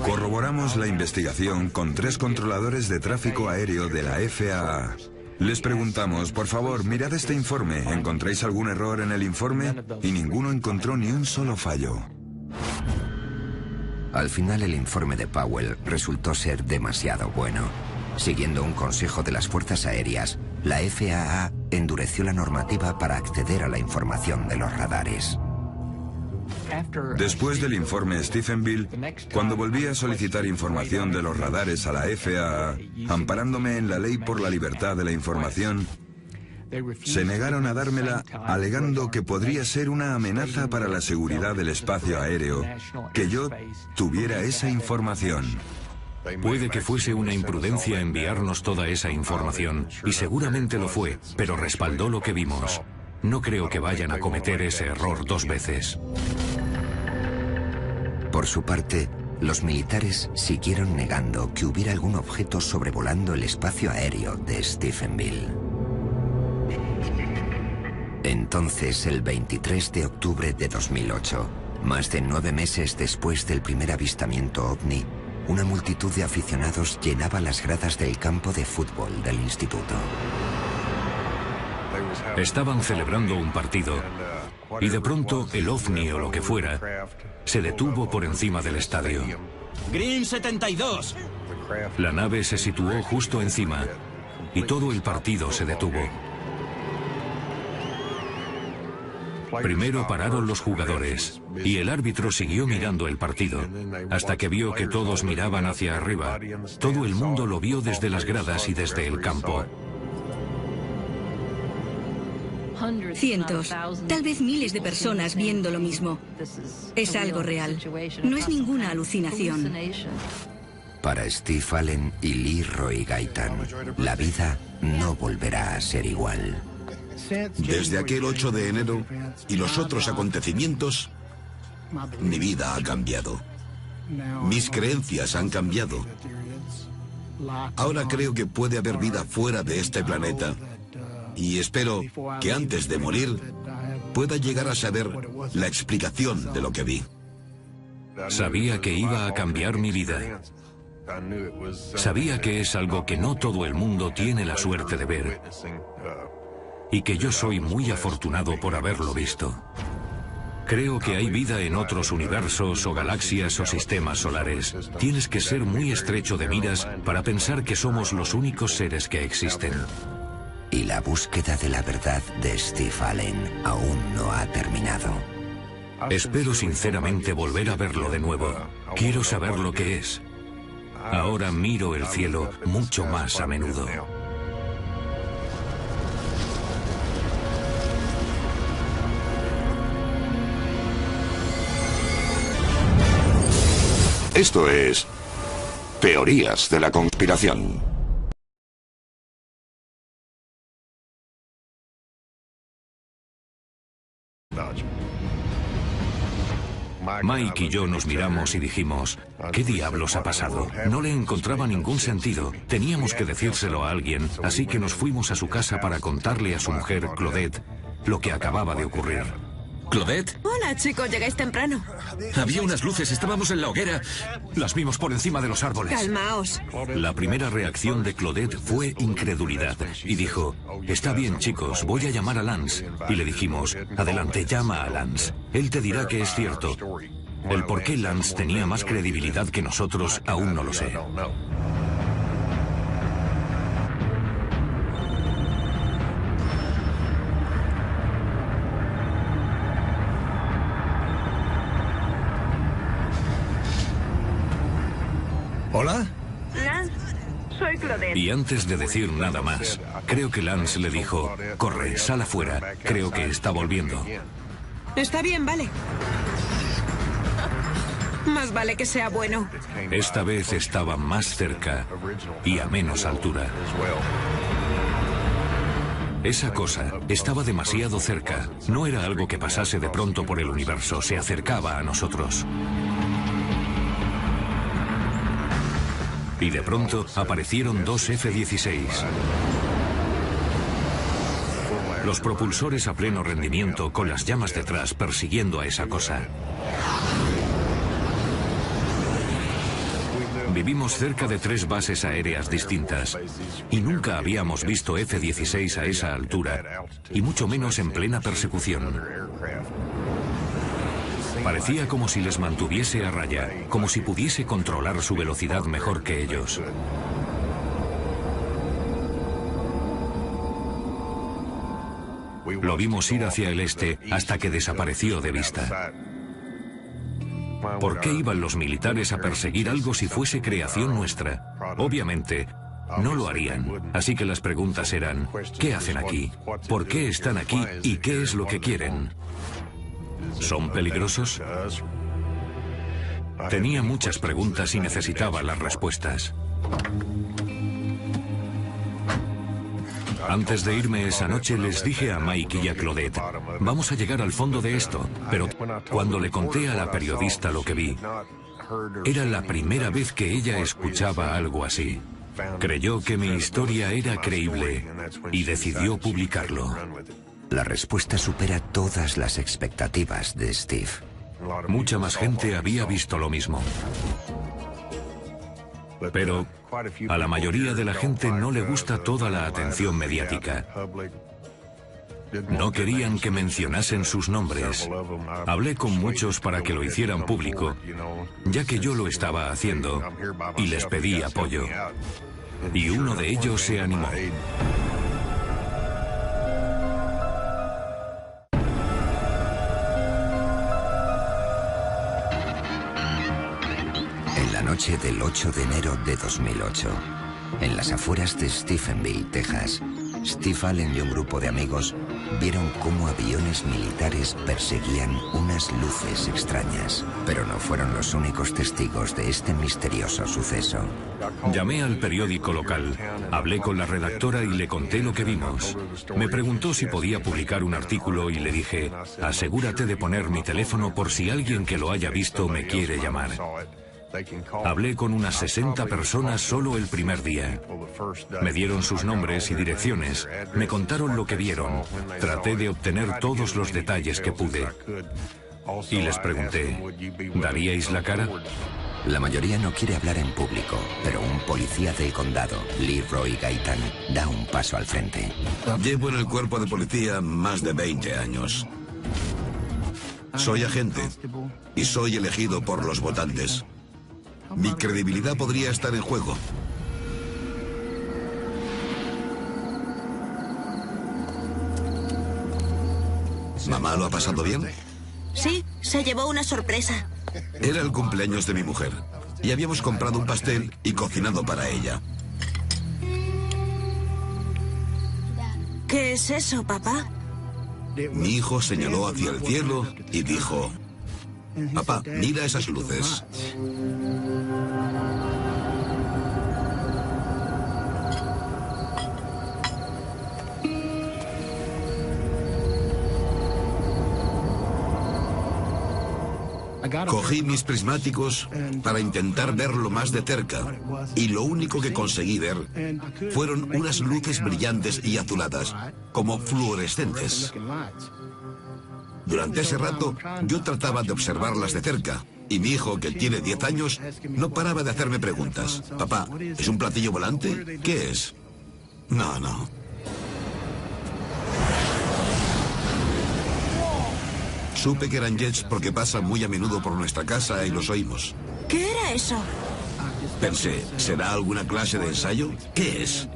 Corroboramos la investigación con 3 controladores de tráfico aéreo de la FAA. Les preguntamos, por favor, mirad este informe, ¿encontráis algún error en el informe? Y ninguno encontró ni un solo fallo.
Al final, el informe de Powell resultó ser demasiado bueno. Siguiendo un consejo de las fuerzas aéreas, la FAA endureció la normativa para acceder a la información de los radares.
Después del informe Stephenville, cuando volví a solicitar información de los radares a la FAA, amparándome en la ley por la libertad de la información, se negaron a dármela alegando que podría ser una amenaza para la seguridad del espacio aéreo que yo tuviera esa información.
Puede que fuese una imprudencia enviarnos toda esa información, y seguramente lo fue, pero respaldó lo que vimos. No creo que vayan a cometer ese error 2 veces.
Por su parte, los militares siguieron negando que hubiera algún objeto sobrevolando el espacio aéreo de Stephenville. Entonces, el 23 de octubre de 2008, más de 9 meses después del primer avistamiento ovni, una multitud de aficionados llenaba las gradas del campo de fútbol del instituto.
Estaban celebrando un partido y de pronto el ovni o lo que fuera se detuvo por encima del estadio.
Green 72.
La nave se situó justo encima y todo el partido se detuvo. Primero pararon los jugadores y el árbitro siguió mirando el partido, hasta que vio que todos miraban hacia arriba. Todo el mundo lo vio desde las gradas y desde el campo.
Cientos, tal vez miles de personas viendo lo mismo. Es algo real. No es ninguna alucinación.
Para Steve Allen y Leroy Gaitan, la vida no volverá a ser igual.
Desde aquel 8 de enero y los otros acontecimientos, mi vida ha cambiado. Mis creencias han cambiado. Ahora creo que puede haber vida fuera de este planeta. Y espero que antes de morir pueda llegar a saber la explicación de lo que vi.
Sabía que iba a cambiar mi vida. Sabía que es algo que no todo el mundo tiene la suerte de ver. Y que yo soy muy afortunado por haberlo visto. Creo que hay vida en otros universos o galaxias o sistemas solares. Tienes que ser muy estrecho de miras para pensar que somos los únicos seres que existen.
Y la búsqueda de la verdad de Steve Allen aún no ha terminado.
Espero sinceramente volver a verlo de nuevo. Quiero saber lo que es. Ahora miro el cielo mucho más a menudo.
Esto es Teorías de la Conspiración.
Mike y yo nos miramos y dijimos, ¿qué diablos ha pasado? No le encontraba ningún sentido. Teníamos que decírselo a alguien, así que nos fuimos a su casa para contarle a su mujer, Claudette, lo que acababa de ocurrir.
¿Claudette?
Hola, chicos, llegáis temprano.
Había unas luces, estábamos en la hoguera.
Las vimos por encima de los árboles.
Calmaos.
La primera reacción de Claudette fue incredulidad y dijo, está bien, chicos, voy a llamar a Lance. Y le dijimos, adelante, llama a Lance. Él te dirá que es cierto. El por qué Lance tenía más credibilidad que nosotros aún no lo sé.
¿Hola?
Lance, soy Claudette.
Y antes de decir nada más, creo que Lance le dijo, corre, sal afuera, creo que está volviendo.
Está bien, vale. Más vale que sea bueno.
Esta vez estaba más cerca y a menos altura. Esa cosa estaba demasiado cerca. No era algo que pasase de pronto por el universo, se acercaba a nosotros. Y de pronto aparecieron dos F-16. Los propulsores a pleno rendimiento con las llamas detrás persiguiendo a esa cosa. Vivimos cerca de 3 bases aéreas distintas y nunca habíamos visto F-16 a esa altura y mucho menos en plena persecución. Parecía como si les mantuviese a raya, como si pudiese controlar su velocidad mejor que ellos. Lo vimos ir hacia el este hasta que desapareció de vista. ¿Por qué iban los militares a perseguir algo si fuese creación nuestra? Obviamente, no lo harían. Así que las preguntas eran, ¿qué hacen aquí? ¿Por qué están aquí? ¿Y qué es lo que quieren? ¿Son peligrosos? Tenía muchas preguntas y necesitaba las respuestas. Antes de irme esa noche les dije a Mike y a Claudette, vamos a llegar al fondo de esto, pero cuando le conté a la periodista lo que vi, era la primera vez que ella escuchaba algo así. Creyó que mi historia era creíble y decidió publicarlo.
La respuesta supera todas las expectativas de Steve.
Mucha más gente había visto lo mismo. Pero a la mayoría de la gente no le gusta toda la atención mediática. No querían que mencionasen sus nombres. Hablé con muchos para que lo hicieran público, ya que yo lo estaba haciendo, y les pedí apoyo. Y uno de ellos se animó.
noche del 8 de enero de 2008, en las afueras de Stephenville, Texas, Steve Allen y un grupo de amigos vieron cómo aviones militares perseguían unas luces extrañas. Pero no fueron los únicos testigos de este misterioso suceso.
Llamé al periódico local, hablé con la redactora y le conté lo que vimos. Me preguntó si podía publicar un artículo y le dije, asegúrate de poner mi teléfono por si alguien que lo haya visto me quiere llamar. Hablé con unas 60 personas solo el primer día. Me dieron sus nombres y direcciones, me contaron lo que vieron. Traté de obtener todos los detalles que pude. Y les pregunté, ¿daríais la cara?
La mayoría no quiere hablar en público, pero un policía del condado, Leroy Gaitan, da un paso al frente.
Llevo en el cuerpo de policía más de 20 años. Soy agente y soy elegido por los votantes. Mi credibilidad podría estar en juego. ¿Mamá lo ha pasado bien?
Sí, se llevó una sorpresa.
Era el cumpleaños de mi mujer y habíamos comprado un pastel y cocinado para ella.
¿Qué es eso, papá?
Mi hijo señaló hacia el cielo y dijo, papá, mira esas luces. Cogí mis prismáticos para intentar verlo más de cerca y lo único que conseguí ver fueron unas luces brillantes y azuladas, como fluorescentes. Durante ese rato yo trataba de observarlas de cerca y mi hijo, que tiene 10 años, no paraba de hacerme preguntas. Papá, ¿es un platillo volante? ¿Qué es? No. Supe que eran jets porque pasan muy a menudo por nuestra casa y los oímos.
¿Qué era eso?
Pensé, ¿será alguna clase de ensayo? ¿Qué es?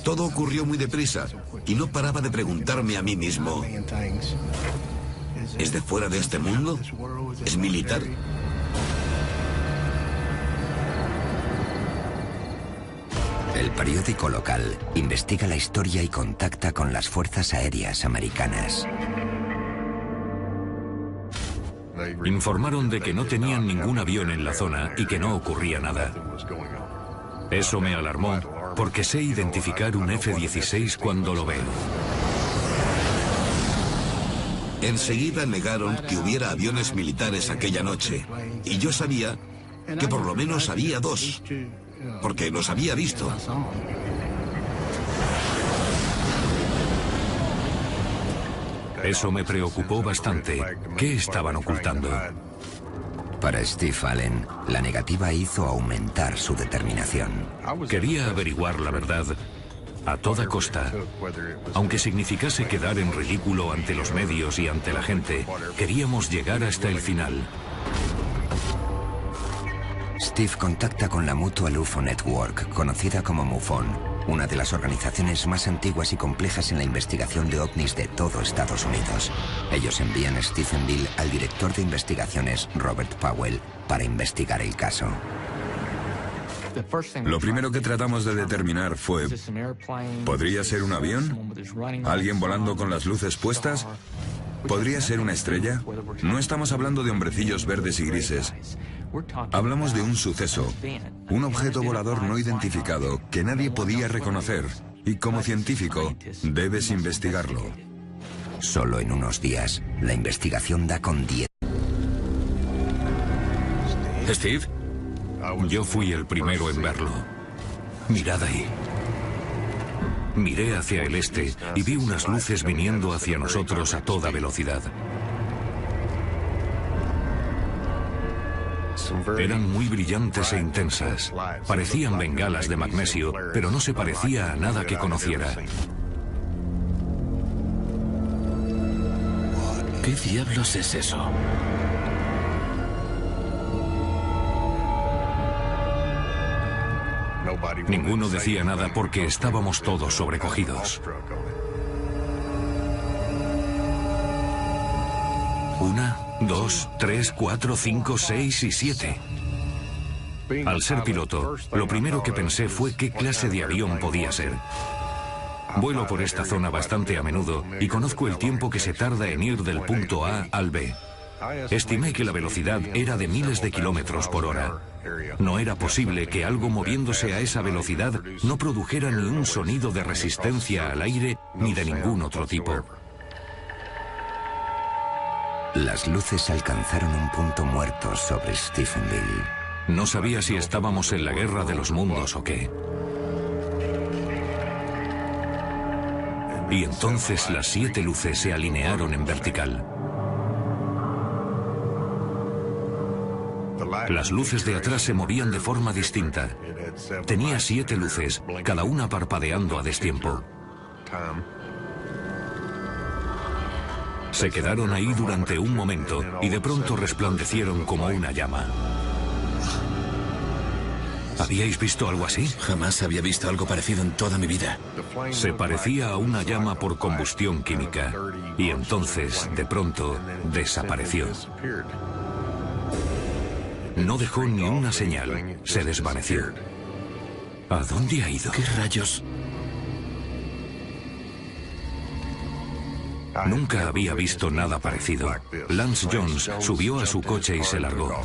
Todo ocurrió muy deprisa y no paraba de preguntarme a mí mismo, ¿es de fuera de este mundo? ¿Es militar?
El periódico local investiga la historia y contacta con las fuerzas aéreas americanas.
Informaron de que no tenían ningún avión en la zona y que no ocurría nada. Eso me alarmó, porque sé identificar un F-16 cuando lo veo.
Enseguida negaron que hubiera aviones militares aquella noche, y yo sabía que por lo menos había 2, porque los había visto.
Eso me preocupó bastante. ¿Qué estaban ocultando?
Para Steve Allen, la negativa hizo aumentar su determinación.
Quería averiguar la verdad a toda costa. Aunque significase quedar en ridículo ante los medios y ante la gente, queríamos llegar hasta el final.
Steve contacta con la Mutual UFO Network, conocida como MUFON, una de las organizaciones más antiguas y complejas en la investigación de ovnis de todo Estados Unidos. Ellos envían a Stephenville al director de investigaciones, Robert Powell, para investigar el caso.
Lo primero que tratamos de determinar fue, ¿podría ser un avión? ¿Alguien volando con las luces puestas? ¿Podría ser una estrella? No estamos hablando de hombrecillos verdes y grises. Hablamos de un suceso, un objeto volador no identificado que nadie podía reconocer. Y como científico, debes investigarlo.
Solo en unos días, la investigación da con 10.
¿Steve?
Yo fui el primero en verlo. Mirad ahí. Miré hacia el este y vi unas luces viniendo hacia nosotros a toda velocidad. Eran muy brillantes e intensas. Parecían bengalas de magnesio, pero no se parecía a nada que conociera.
¿Qué diablos es eso?
Ninguno decía nada porque estábamos todos sobrecogidos. 1, 2, 3, 4, 5, 6 y 7. Al ser piloto, lo primero que pensé fue qué clase de avión podía ser. Vuelo por esta zona bastante a menudo y conozco el tiempo que se tarda en ir del punto A al B. Estimé que la velocidad era de miles de kilómetros por hora. No era posible que algo moviéndose a esa velocidad no produjera ni un sonido de resistencia al aire ni de ningún otro tipo.
Las luces alcanzaron un punto muerto sobre Stephenville.
No sabía si estábamos en la guerra de los mundos o qué. Y entonces las 7 luces se alinearon en vertical. Las luces de atrás se movían de forma distinta. Tenía 7 luces, cada una parpadeando a destiempo. Se quedaron ahí durante un momento y de pronto resplandecieron como una llama. ¿Habíais visto algo así?
Jamás había visto algo parecido en toda mi vida.
Se parecía a una llama por combustión química y entonces, de pronto, desapareció. No dejó ni una señal, se desvaneció. ¿A dónde ha ido?
¿Qué rayos?
Nunca había visto nada parecido. Lance Jones subió a su coche y se largó.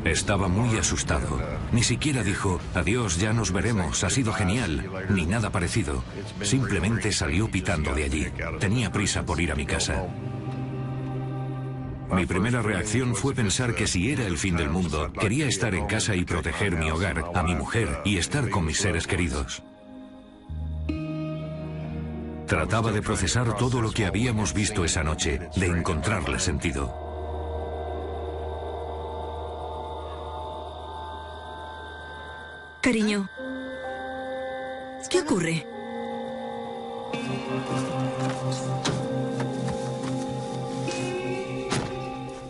Estaba muy asustado. Ni siquiera dijo, adiós, ya nos veremos, ha sido genial, ni nada parecido. Simplemente salió pitando de allí. Tenía prisa por ir a mi casa. Mi primera reacción fue pensar que si era el fin del mundo, quería estar en casa y proteger mi hogar, a mi mujer y estar con mis seres queridos. Trataba de procesar todo lo que habíamos visto esa noche, de encontrarle sentido.
Cariño, ¿qué ocurre?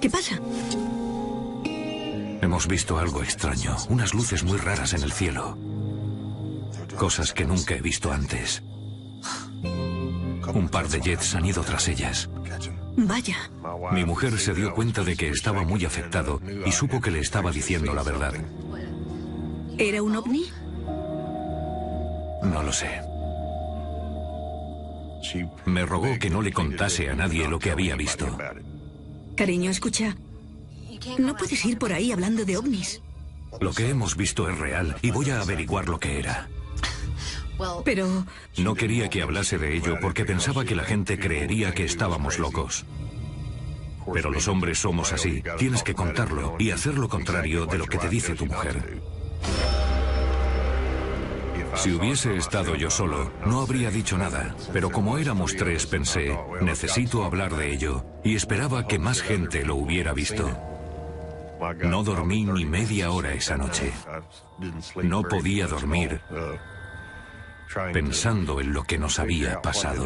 ¿Qué pasa?
Hemos visto algo extraño, unas luces muy raras en el cielo. Cosas que nunca he visto antes. Un par de jets han ido tras ellas.
Vaya.
Mi mujer se dio cuenta de que estaba muy afectado y supo que le estaba diciendo la verdad.
¿Era un ovni?
No lo sé. Me rogó que no le contase a nadie lo que había visto.
Cariño, escucha. No puedes ir por ahí hablando de ovnis.
Lo que hemos visto es real y voy a averiguar lo que era.
Pero...
No quería que hablase de ello porque pensaba que la gente creería que estábamos locos. Pero los hombres somos así. Tienes que contarlo y hacer lo contrario de lo que te dice tu mujer. Si hubiese estado yo solo, no habría dicho nada, pero como éramos 3, pensé, necesito hablar de ello, y esperaba que más gente lo hubiera visto. No dormí ni media hora esa noche. No podía dormir pensando en lo que nos había pasado.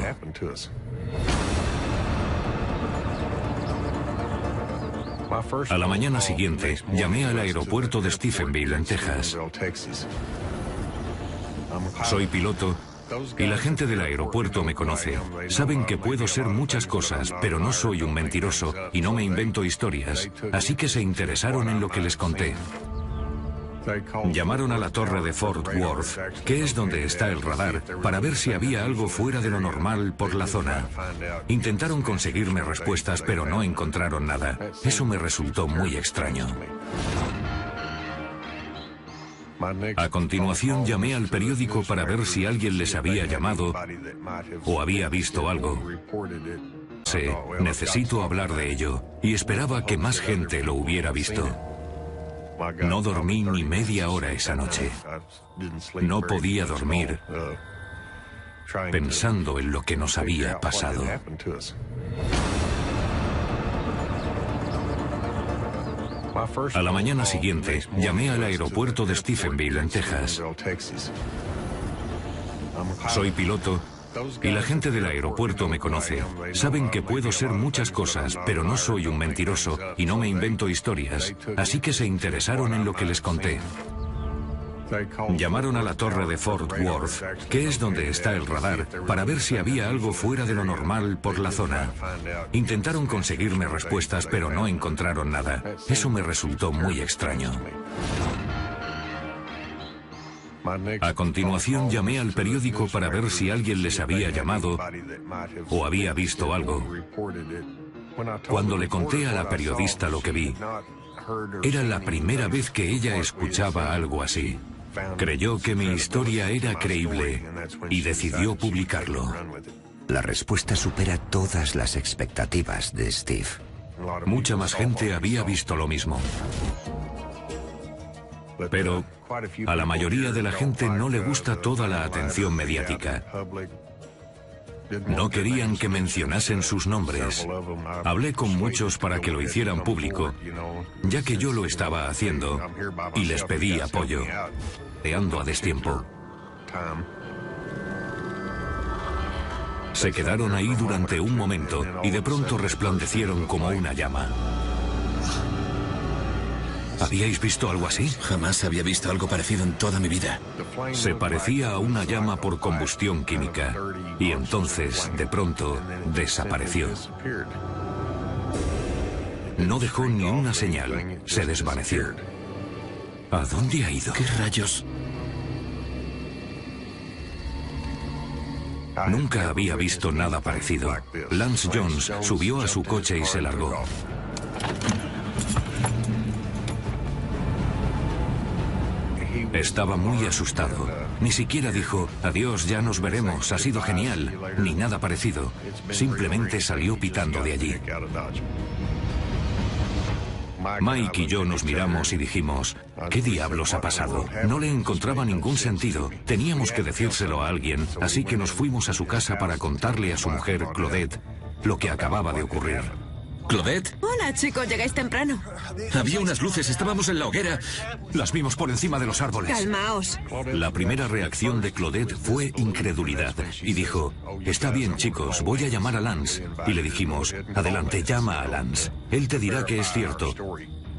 A la mañana siguiente, llamé al aeropuerto de Stephenville, en Texas. Soy piloto y la gente del aeropuerto me conoce. Saben que puedo ser muchas cosas, pero no soy un mentiroso y no me invento historias, así que se interesaron en lo que les conté. Llamaron a la torre de Fort Worth, que es donde está el radar, para ver si había algo fuera de lo normal por la zona. Intentaron conseguirme respuestas, pero no encontraron nada. Eso me resultó muy extraño. A continuación llamé al periódico para ver si alguien les había llamado o había visto algo. Necesito hablar de ello y esperaba que más gente lo hubiera visto. No dormí ni media hora esa noche. No podía dormir pensando en lo que nos había pasado. A la mañana siguiente, llamé al aeropuerto de Stephenville, en Texas. Soy piloto y la gente del aeropuerto me conoce. Saben que puedo ser muchas cosas, pero no soy un mentiroso y no me invento historias, así que se interesaron en lo que les conté. Llamaron a la torre de Fort Worth, que es donde está el radar, para ver si había algo fuera de lo normal por la zona. Intentaron conseguirme respuestas, pero no encontraron nada. Eso me resultó muy extraño. A continuación llamé al periódico para ver si alguien les había llamado o había visto algo. Cuando le conté a la periodista lo que vi, era la primera vez que ella escuchaba algo así. Creyó que mi historia era creíble y decidió publicarlo.
La respuesta supera todas las expectativas de Steve.
Mucha más gente había visto lo mismo. Pero a la mayoría de la gente no le gusta toda la atención mediática. No querían que mencionasen sus nombres. Hablé con muchos para que lo hicieran público, ya que yo lo estaba haciendo, y les pedí apoyo, ando a destiempo. Se quedaron ahí durante un momento y de pronto resplandecieron como una llama. ¿Habíais visto algo así?
Jamás había visto algo parecido en toda mi vida.
Se parecía a una llama por combustión química y entonces, de pronto, desapareció. No dejó ni una señal, se desvaneció. ¿A dónde ha ido?
¿Qué rayos?
Nunca había visto nada parecido. Lance Jones subió a su coche y se largó. Estaba muy asustado. Ni siquiera dijo, adiós, ya nos veremos, ha sido genial, ni nada parecido. Simplemente salió pitando de allí. Mike y yo nos miramos y dijimos, ¿qué diablos ha pasado? No le encontraba ningún sentido. Teníamos que decírselo a alguien, así que nos fuimos a su casa para contarle a su mujer, Claudette, lo que acababa de ocurrir.
¿Claudette?
Hola, chicos, llegáis temprano.
Había unas luces, estábamos en la hoguera.
Las vimos por encima de los árboles.
Calmaos.
La primera reacción de Claudette fue incredulidad y dijo, está bien, chicos, voy a llamar a Lance. Y le dijimos, adelante, llama a Lance. Él te dirá que es cierto.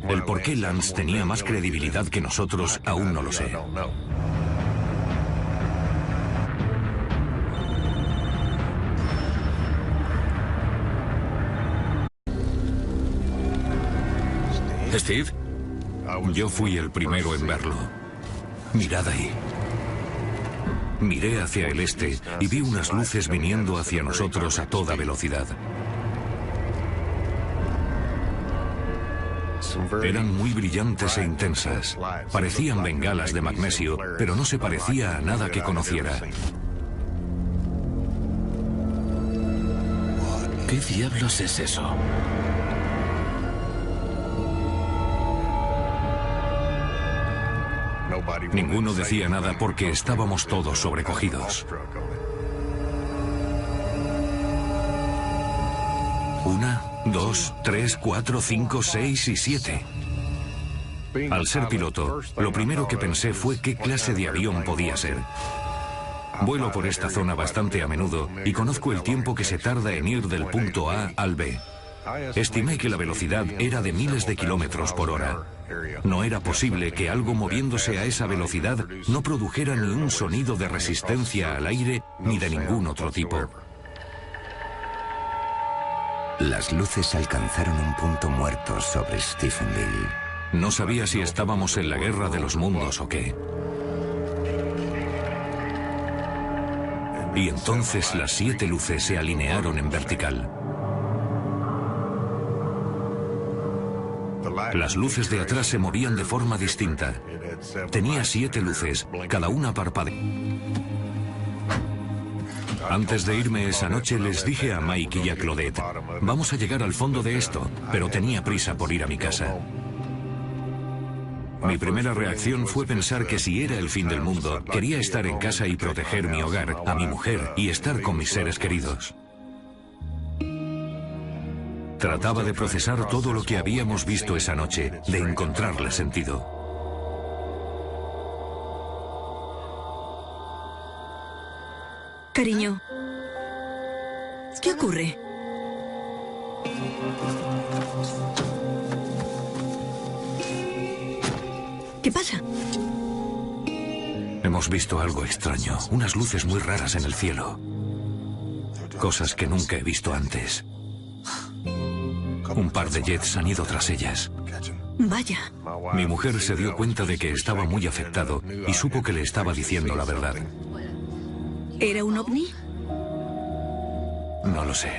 El por qué Lance tenía más credibilidad que nosotros aún no lo sé.
¿Steve?
Yo fui el primero en verlo. Mirad ahí. Miré hacia el este y vi unas luces viniendo hacia nosotros a toda velocidad. Eran muy brillantes e intensas. Parecían bengalas de magnesio, pero no se parecía a nada que conociera.
¿Qué diablos es eso?
Ninguno decía nada porque estábamos todos sobrecogidos. 1, 2, 3, 4, 5, 6 y 7. Al ser piloto, lo primero que pensé fue qué clase de avión podía ser. Vuelo por esta zona bastante a menudo y conozco el tiempo que se tarda en ir del punto A al B. Estimé que la velocidad era de miles de kilómetros por hora. No era posible que algo moviéndose a esa velocidad no produjera ni un sonido de resistencia al aire ni de ningún otro tipo.
Las luces alcanzaron un punto muerto sobre Stephenville.
No sabía si estábamos en la guerra de los mundos o qué. Y entonces las 7 luces se alinearon en vertical. Las luces de atrás se movían de forma distinta. Tenía 7 luces, cada una parpadeaba. Antes de irme esa noche les dije a Mike y a Claudette, vamos a llegar al fondo de esto, pero tenía prisa por ir a mi casa. Mi primera reacción fue pensar que si era el fin del mundo, quería estar en casa y proteger mi hogar, a mi mujer y estar con mis seres queridos. Trataba de procesar todo lo que habíamos visto esa noche, de encontrarle sentido.
Cariño, ¿qué ocurre? ¿Qué pasa?
Hemos visto algo extraño, unas luces muy raras en el cielo. Cosas que nunca he visto antes. Un par de jets han ido tras ellas.
Vaya.
Mi mujer se dio cuenta de que estaba muy afectado y supo que le estaba diciendo la verdad.
¿Era un ovni?
No lo sé.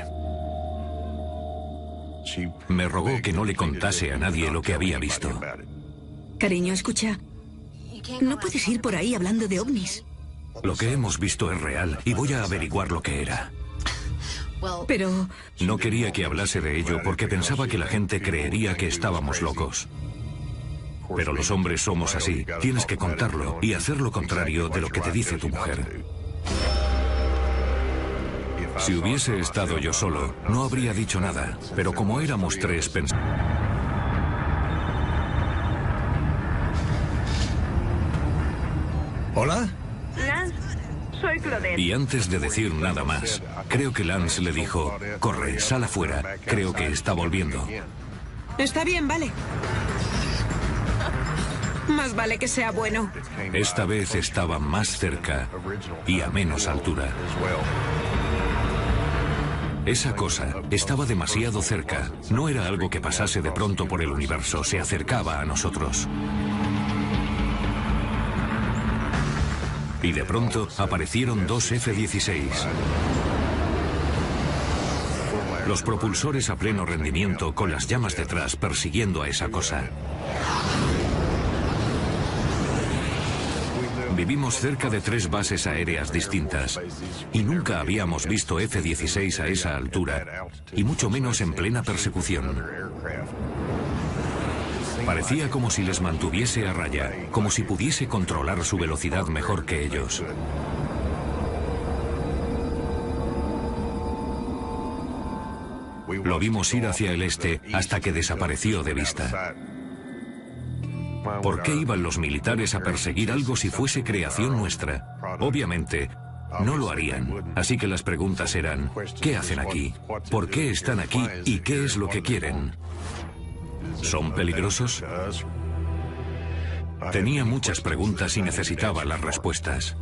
Me rogó que no le contase a nadie lo que había visto.
Cariño, escucha. No puedes ir por ahí hablando de ovnis.
Lo que hemos visto es real y voy a averiguar lo que era.
Pero...
No quería que hablase de ello porque pensaba que la gente creería que estábamos locos. Pero los hombres somos así. Tienes que contarlo y hacer lo contrario de lo que te dice tu mujer. Si hubiese estado yo solo, no habría dicho nada. Pero como éramos tres, pensé...
¿Hola?
Lance, soy Claudette.
Y antes de decir nada más, creo que Lance le dijo, corre, sal afuera, creo que está volviendo.
Está bien, vale. Más vale que sea bueno.
Esta vez estaba más cerca y a menos altura. Esa cosa estaba demasiado cerca. No era algo que pasase de pronto por el universo, se acercaba a nosotros. Y de pronto aparecieron dos F-16. Los propulsores a pleno rendimiento con las llamas detrás persiguiendo a esa cosa. Vivimos cerca de 3 bases aéreas distintas y nunca habíamos visto F-16 a esa altura, y mucho menos en plena persecución. Parecía como si les mantuviese a raya, como si pudiese controlar su velocidad mejor que ellos. Lo vimos ir hacia el este hasta que desapareció de vista. ¿Por qué iban los militares a perseguir algo si fuese creación nuestra? Obviamente, no lo harían. Así que las preguntas eran, ¿qué hacen aquí? ¿Por qué están aquí? ¿Y qué es lo que quieren? ¿Son peligrosos? Tenía muchas preguntas y necesitaba las respuestas.